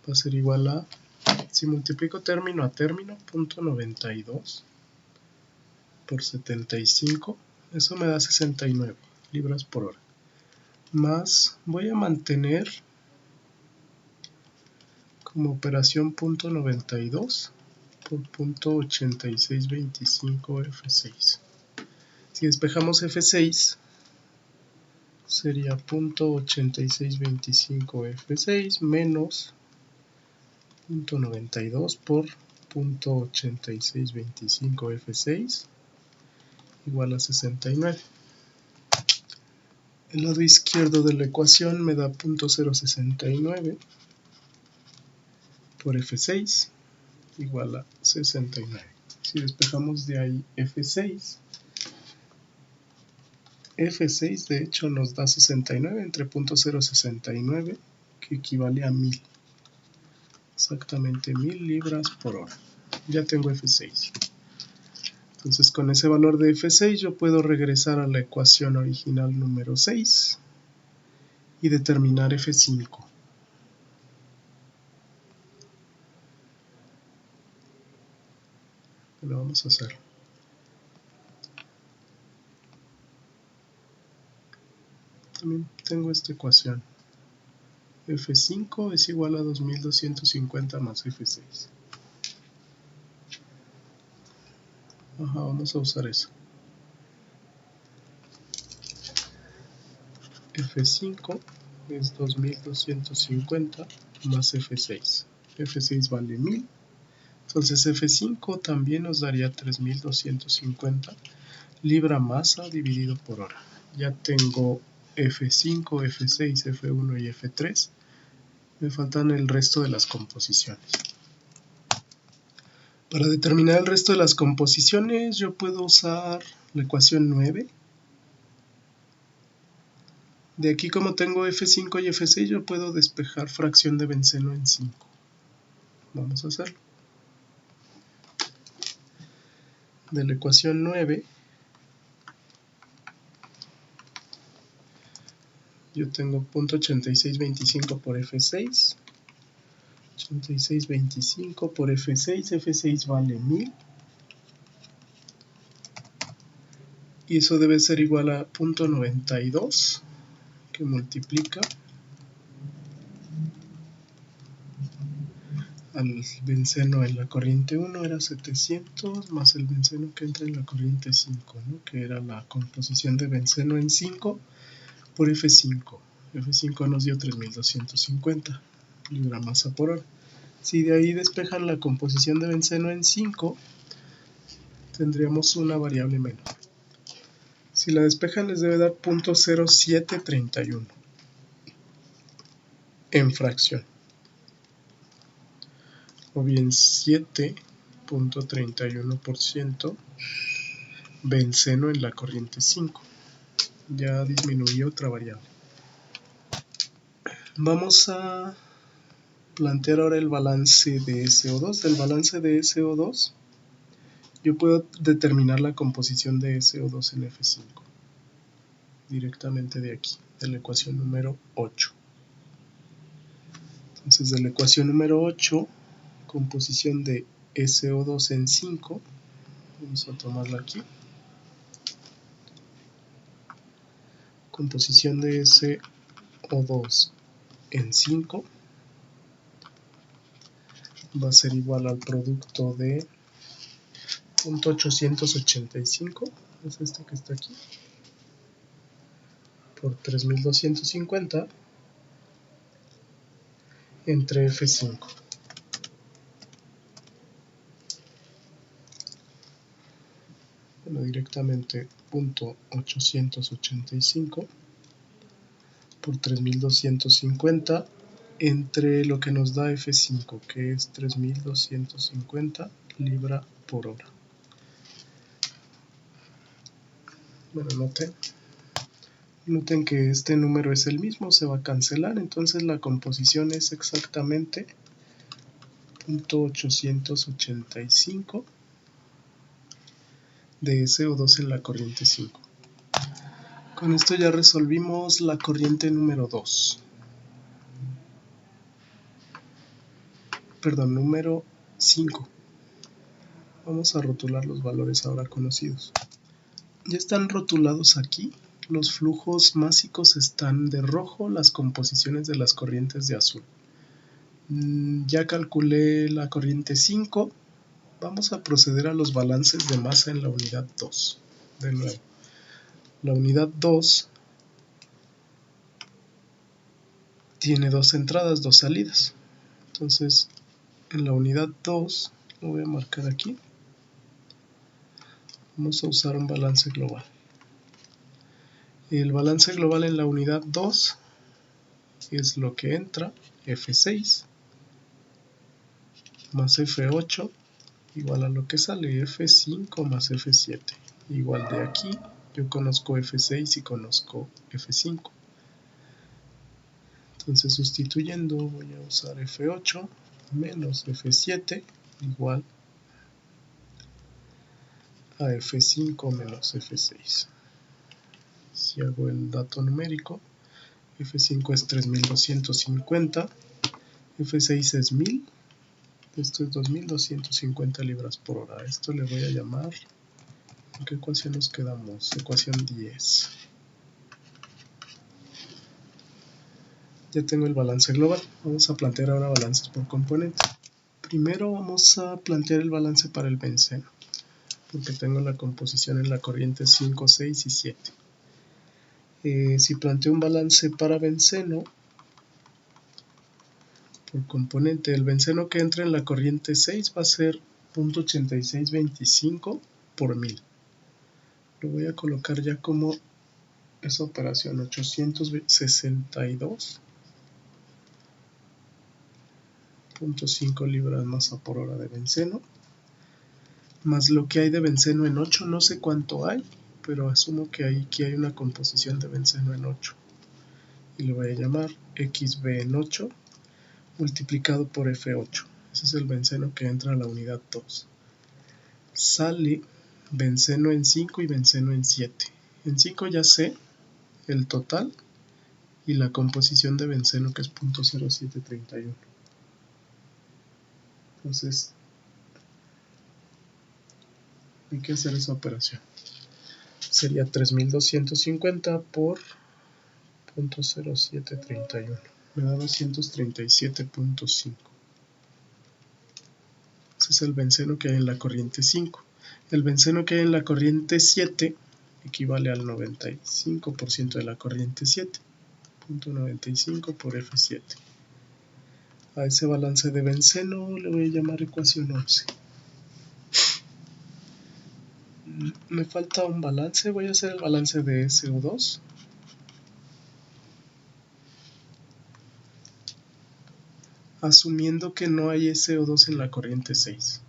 va a ser igual a, si multiplico término a término, .92 por 75, eso me da 69 libras por hora. Más voy a mantener como operación .92 por .8625 F6. Si despejamos F6, sería .8625 F6 menos .92 por .8625 F6 igual a 69. El lado izquierdo de la ecuación me da .069 por F6 igual a 69. Si despejamos de ahí F6 de hecho nos da 69 entre .069 que equivale a 1000. Exactamente 1000 libras por hora. Ya tengo F6. Entonces con ese valor de F6 yo puedo regresar a la ecuación original número 6 y determinar F5. Bueno, vamos a hacerlo. También tengo esta ecuación. F5 es igual a 2250 más F6. Vamos a usar eso. F5 es 2250 más F6. F6 vale 1000. Entonces F5 también nos daría 3250 libra masa dividido por hora. Ya tengo F5, F6, F1 y F3. Me faltan el resto de las composiciones. Para determinar el resto de las composiciones yo puedo usar la ecuación 9. De aquí, como tengo F5 y F6, yo puedo despejar fracción de benceno en 5. Vamos a hacerlo. De la ecuación 9 yo tengo .8625 por F6. 8625 por F6. F6 vale 1000. Y eso debe ser igual a .92 que multiplica al benceno en la corriente 1 era 700 más el benceno que entra en la corriente 5, ¿no? Que era la composición de benceno en 5 por F5. F5 nos dio 3250 libra masa por hora. Si de ahí despejan la composición de benceno en 5, tendríamos una variable menor. Si la despejan les debe dar .0731 en fracción, o bien 7.31% benceno en la corriente 5. Ya disminuyó otra variable. Vamos a plantear ahora el balance de SO2. Del balance de SO2 yo puedo determinar la composición de SO2 en F5 directamente de aquí, de la ecuación número 8. Entonces de la ecuación número 8, composición de SO2 en 5, vamos a tomarla aquí. Composición de SO2 en 5 va a ser igual al producto de .885, es este que está aquí, por 3250 entre F5. bueno, directamente 0.885 por 3250 entre lo que nos da F5, que es 3250 libra por hora. Bueno, noten que este número es el mismo, se va a cancelar, entonces la composición es exactamente 0.885 de SO2 en la corriente 5. Con esto ya resolvimos la corriente número 2. Perdón, número 5. Vamos a rotular los valores ahora conocidos. Ya están rotulados aquí. Los flujos másicos están de rojo, las composiciones de las corrientes de azul. Ya calculé la corriente 5. Vamos a proceder a los balances de masa en la unidad 2. De nuevo, la unidad 2 tiene dos entradas, dos salidas. Entonces, en la unidad 2, lo voy a marcar aquí, vamos a usar un balance global. El balance global en la unidad 2 es lo que entra, F6 más F8 igual a lo que sale, F5 más F7. Igual de aquí, yo conozco F6 y conozco F5. Entonces sustituyendo voy a usar F8 menos F7 igual a F5 menos F6. Si hago el dato numérico, F5 es 3250, F6 es 1000, esto es 2250 libras por hora. Esto le voy a llamar, ¿en qué ecuación nos quedamos? Ecuación 10. Ya tengo el balance global. Vamos a plantear ahora balances por componente. Primero vamos a plantear el balance para el benceno, porque tengo la composición en la corriente 5, 6 y 7. Si planteo un balance para benceno por componente, el benceno que entra en la corriente 6 va a ser 0.8625 por 1000. Lo voy a colocar ya como esa operación, 862.5 libras masa por hora de benceno, más lo que hay de benceno en 8, no sé cuánto hay, pero asumo que aquí hay una composición de benceno en 8. Y lo voy a llamar XB en 8 multiplicado por F8. Ese es el benceno que entra a la unidad 2. Sale benceno en 5 y benceno en 7. En 5 ya sé el total y la composición de benceno, que es 0.0731. Entonces hay que hacer esa operación. Sería 3250 por 0.0731. Me da 237.5. Ese es el benceno que hay en la corriente 5. El benceno que hay en la corriente 7 equivale al 95% de la corriente 7. 0.95 por F7. A ese balance de benceno le voy a llamar ecuación 11. Me falta un balance, voy a hacer el balance de SO2. Asumiendo que no hay SO2 en la corriente 6.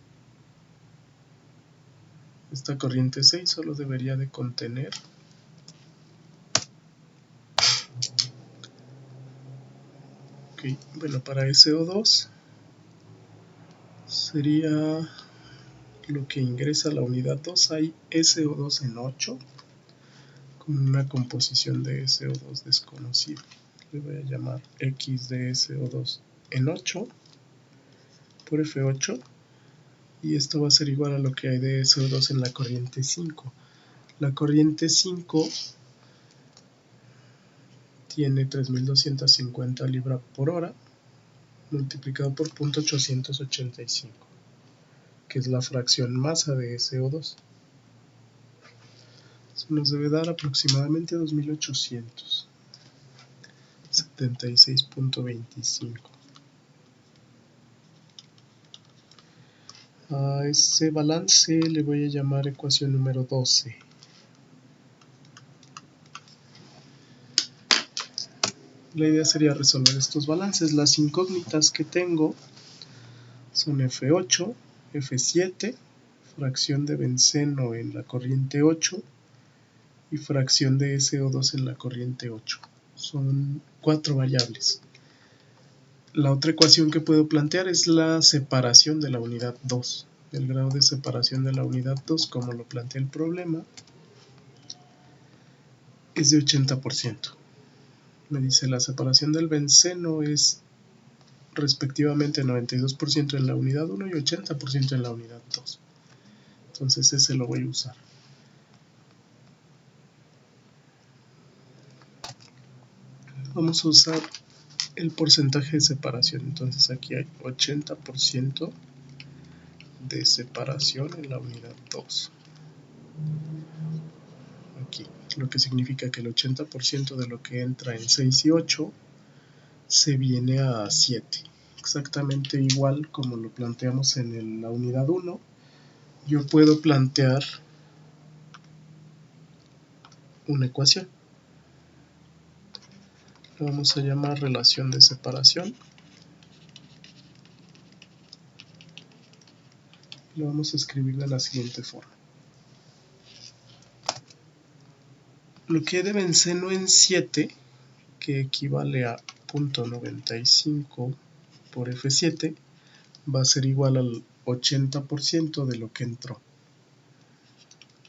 Esta corriente 6 solo debería de contener bueno, para SO2 sería lo que ingresa a la unidad 2. Hay SO2 en 8 con una composición de SO2 desconocida. Le voy a llamar X de SO2 en 8 por F8, y esto va a ser igual a lo que hay de SO2 en la corriente 5. La corriente 5 tiene 3250 libras por hora multiplicado por 0.885, que es la fracción masa de SO2. Eso nos debe dar aproximadamente 2876.25. A ese balance le voy a llamar ecuación número 12. La idea sería resolver estos balances. Las incógnitas que tengo son F8, F7, fracción de benceno en la corriente 8 y fracción de SO2 en la corriente 8. Son 4 variables. La otra ecuación que puedo plantear es la separación de la unidad 2. El grado de separación de la unidad 2, como lo plantea el problema, es de 80%. Me dice la separación del benceno es respectivamente 92% en la unidad 1 y 80% en la unidad 2. Entonces ese lo voy a usar. Vamos a usar el porcentaje de separación. Entonces aquí hay 80% de separación en la unidad 2. Aquí, lo que significa que el 80% de lo que entra en 6 y 8 se viene a 7. Exactamente igual como lo planteamos en la unidad 1. Yo puedo plantear una ecuación. Lo vamos a llamar relación de separación. Lo vamos a escribir de la siguiente forma. Lo que hay de benceno en 7, que equivale a 0.95 por F7, va a ser igual al 80% de lo que entró.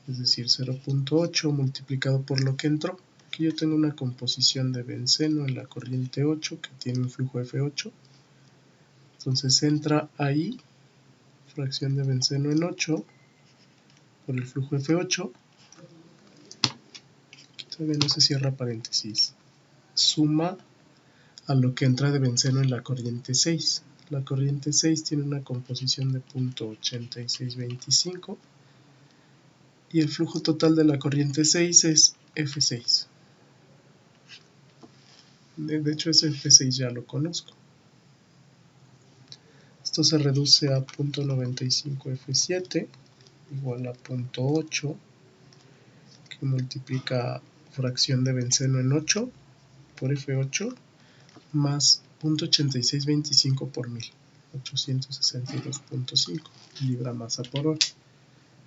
Es decir, 0.8 multiplicado por lo que entró. Aquí yo tengo una composición de benceno en la corriente 8 que tiene un flujo F8. Entonces entra ahí fracción de benceno en 8 por el flujo F8. Aquí todavía no se cierra paréntesis. Suma a lo que entra de benceno en la corriente 6. La corriente 6 tiene una composición de 0.8625 y el flujo total de la corriente 6 es F6. De hecho ese F6 ya lo conozco. Esto se reduce a 0.95 F7 igual a 0.8 que multiplica fracción de benceno en 8 por F8 más 0.8625 por 1000, 862.5 libra masa por hora.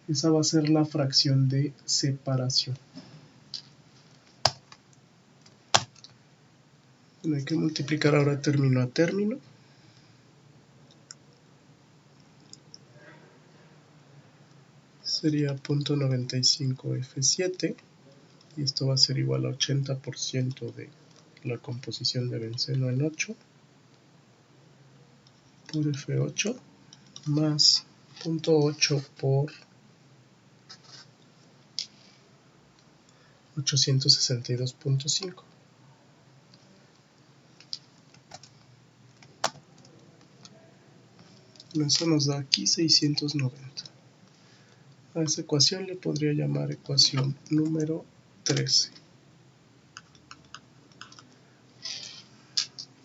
Esa va a ser la fracción de separación. Bueno, hay que multiplicar ahora término a término. Sería 0.95 F7 y esto va a ser igual a 80% de la composición de benceno en 8 por F8 más 0.8 por 862.5. Eso nos da aquí 690. A esa ecuación le podría llamar ecuación número 13.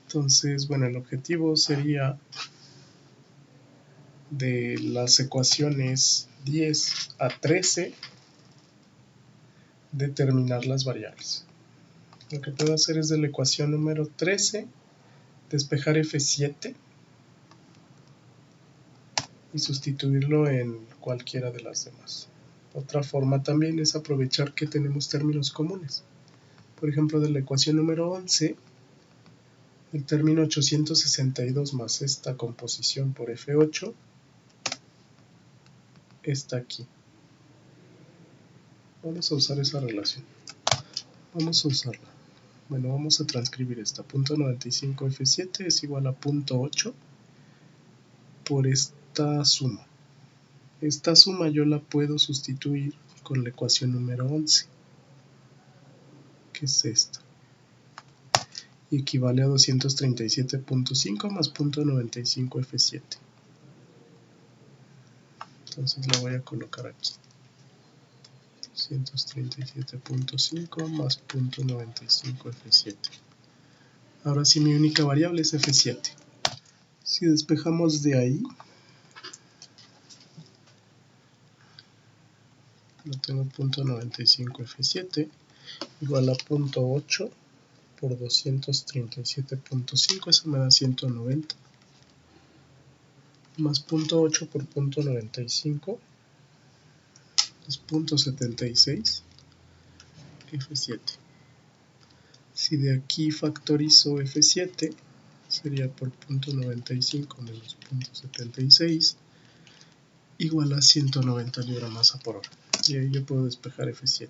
Entonces, bueno, el objetivo sería de las ecuaciones 10 a 13 determinar las variables. Lo que puedo hacer es de la ecuación número 13 despejar F7 y sustituirlo en cualquiera de las demás. Otra forma también es aprovechar que tenemos términos comunes. Por ejemplo, de la ecuación número 11, el término 862 más esta composición por F8 está aquí. Vamos a usar esa relación. Vamos a usarla. Bueno, vamos a transcribir esta. 0.95 F7 es igual a 0.8 por esta suma. Esta suma yo la puedo sustituir con la ecuación número 11, que es esta. Y equivale a 237.5 más 0.95 F7. Entonces la voy a colocar aquí. 237.5 más 0.95 F7. Ahora sí mi única variable es F7. Si despejamos de ahí, tengo 0.95 F7 igual a 0.8 por 237.5, eso me da 190, más 0.8 por 0.95 es 0.76 F7. Si de aquí factorizo F7, sería por 0.95 menos 0.76 igual a 190 libra-masa por hora. Y ahí yo puedo despejar F7.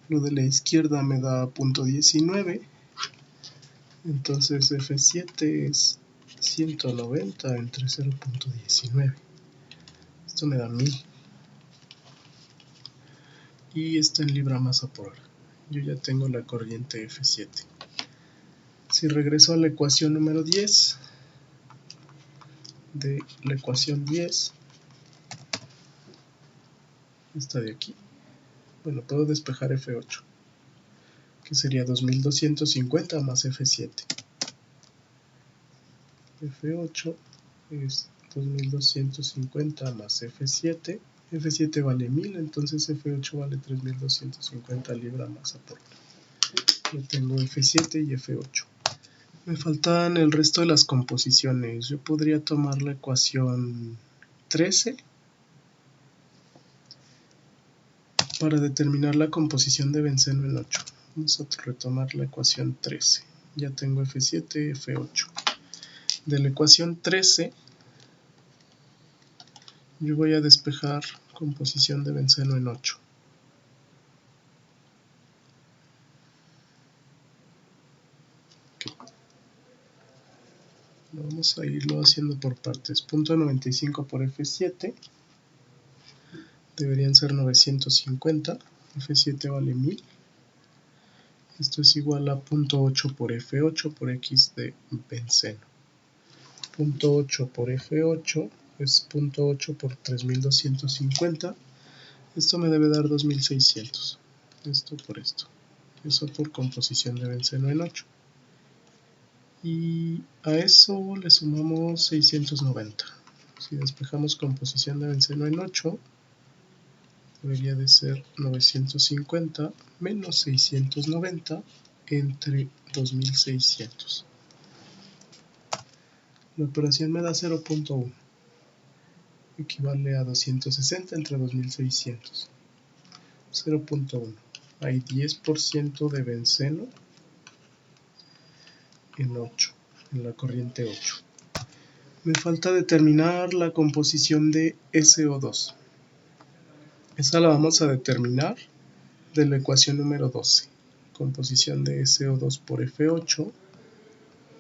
Lo de la izquierda me da 0.19, entonces F7 es 190 entre 0.19. Esto me da 1000. Y está en libra-masa por hora. Yo ya tengo la corriente F7. Si regreso a la ecuación número 10, de la ecuación 10, esta de aquí, bueno, puedo despejar F8, que sería 2250 más F7. F8 es 2250 más F7. F7 vale 1000, entonces F8 vale 3250 libra-masa por hora. Yo tengo F7 y F8. Me faltan el resto de las composiciones. Yo podría tomar la ecuación 13 para determinar la composición de benceno en 8. Vamos a retomar la ecuación 13. Ya tengo F7, F8. De la ecuación 13, yo voy a despejar composición de benceno en 8. Vamos a irlo haciendo por partes. 0.95 por F7 deberían ser 950. F7 vale 1000. Esto es igual a 0.8 por F8 por X de benceno. 0.8 por F8 es 0.8 por 3250. Esto me debe dar 2600. Esto por esto. Eso por composición de benceno en 8. Y a eso le sumamos 690. Si despejamos composición de benceno en 8, debería de ser 950 menos 690 entre 2600. La operación me da 0.1, equivale a 260 entre 2600. 0.1. Hay 10% de benceno en 8, en la corriente 8. Me falta determinar la composición de SO2. Esa la vamos a determinar de la ecuación número 12. Composición de SO2 por F8.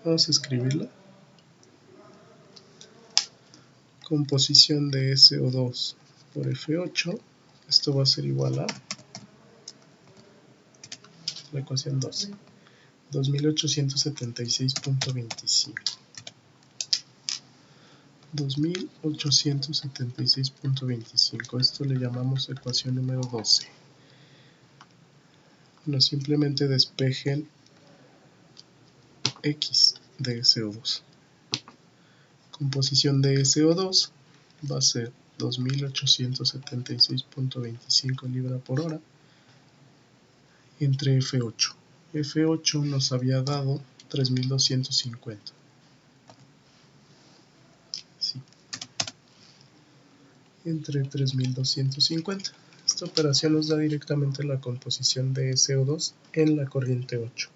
Vamos a escribirla. Composición de SO2 por F8. Esto va a ser igual a la ecuación 12. 2876.25. 2876.25. Esto le llamamos ecuación número 12. Bueno, simplemente despejen X de SO2. Composición de SO2 va a ser 2876.25 libra por hora entre F8. F8 nos había dado 3250. Sí. Entre 3250. Esta operación nos da directamente la composición de SO2 en la corriente 8.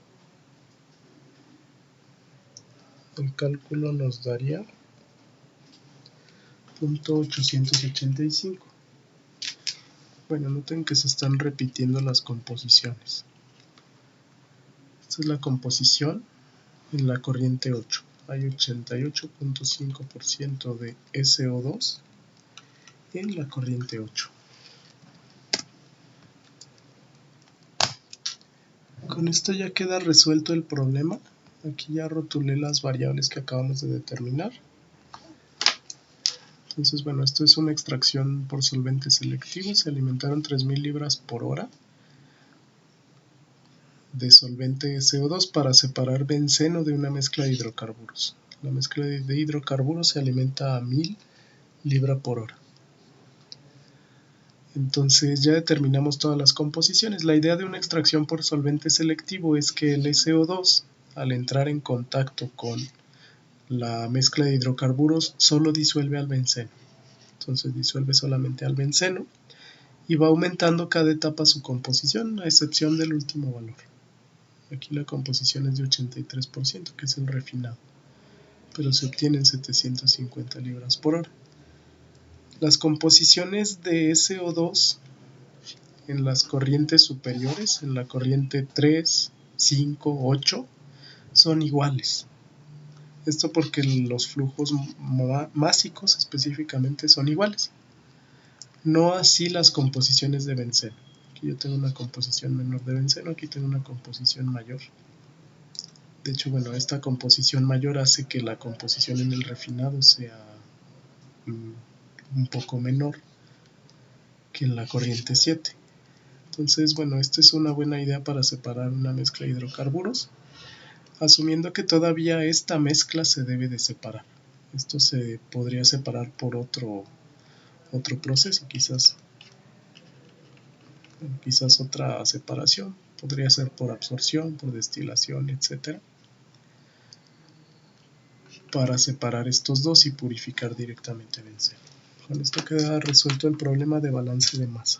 El cálculo nos daría 0.885. Bueno, noten que se están repitiendo las composiciones. Esta es la composición en la corriente 8. Hay 88.5% de SO2 en la corriente 8. Con esto ya queda resuelto el problema. Aquí ya rotulé las variables que acabamos de determinar. Entonces, bueno, esto es una extracción por solvente selectivo. Se alimentaron 3000 libras por hora de solvente SO2 para separar benceno de una mezcla de hidrocarburos. La mezcla de hidrocarburos se alimenta a 1000 libras por hora. Entonces ya determinamos todas las composiciones. La idea de una extracción por solvente selectivo es que el SO2, al entrar en contacto con la mezcla de hidrocarburos, solo disuelve al benceno. Entonces disuelve solamente al benceno y va aumentando cada etapa su composición, a excepción del último valor. Aquí la composición es de 83%, que es el refinado, pero se obtienen 750 libras por hora. Las composiciones de SO2 en las corrientes superiores, en la corriente 3, 5, 8, son iguales. Esto porque los flujos másicos específicamente son iguales. No así las composiciones de benceno. Aquí yo tengo una composición menor de benceno, aquí tengo una composición mayor. De hecho, bueno, esta composición mayor hace que la composición en el refinado sea un poco menor que en la corriente 7. Entonces, bueno, esta es una buena idea para separar una mezcla de hidrocarburos, asumiendo que todavía esta mezcla se debe de separar. Esto se podría separar por otro proceso, quizás otra separación. Podría ser por absorción, por destilación, etc. Para separar estos dos y purificar directamente el benceno. Con esto queda resuelto el problema de balance de masa.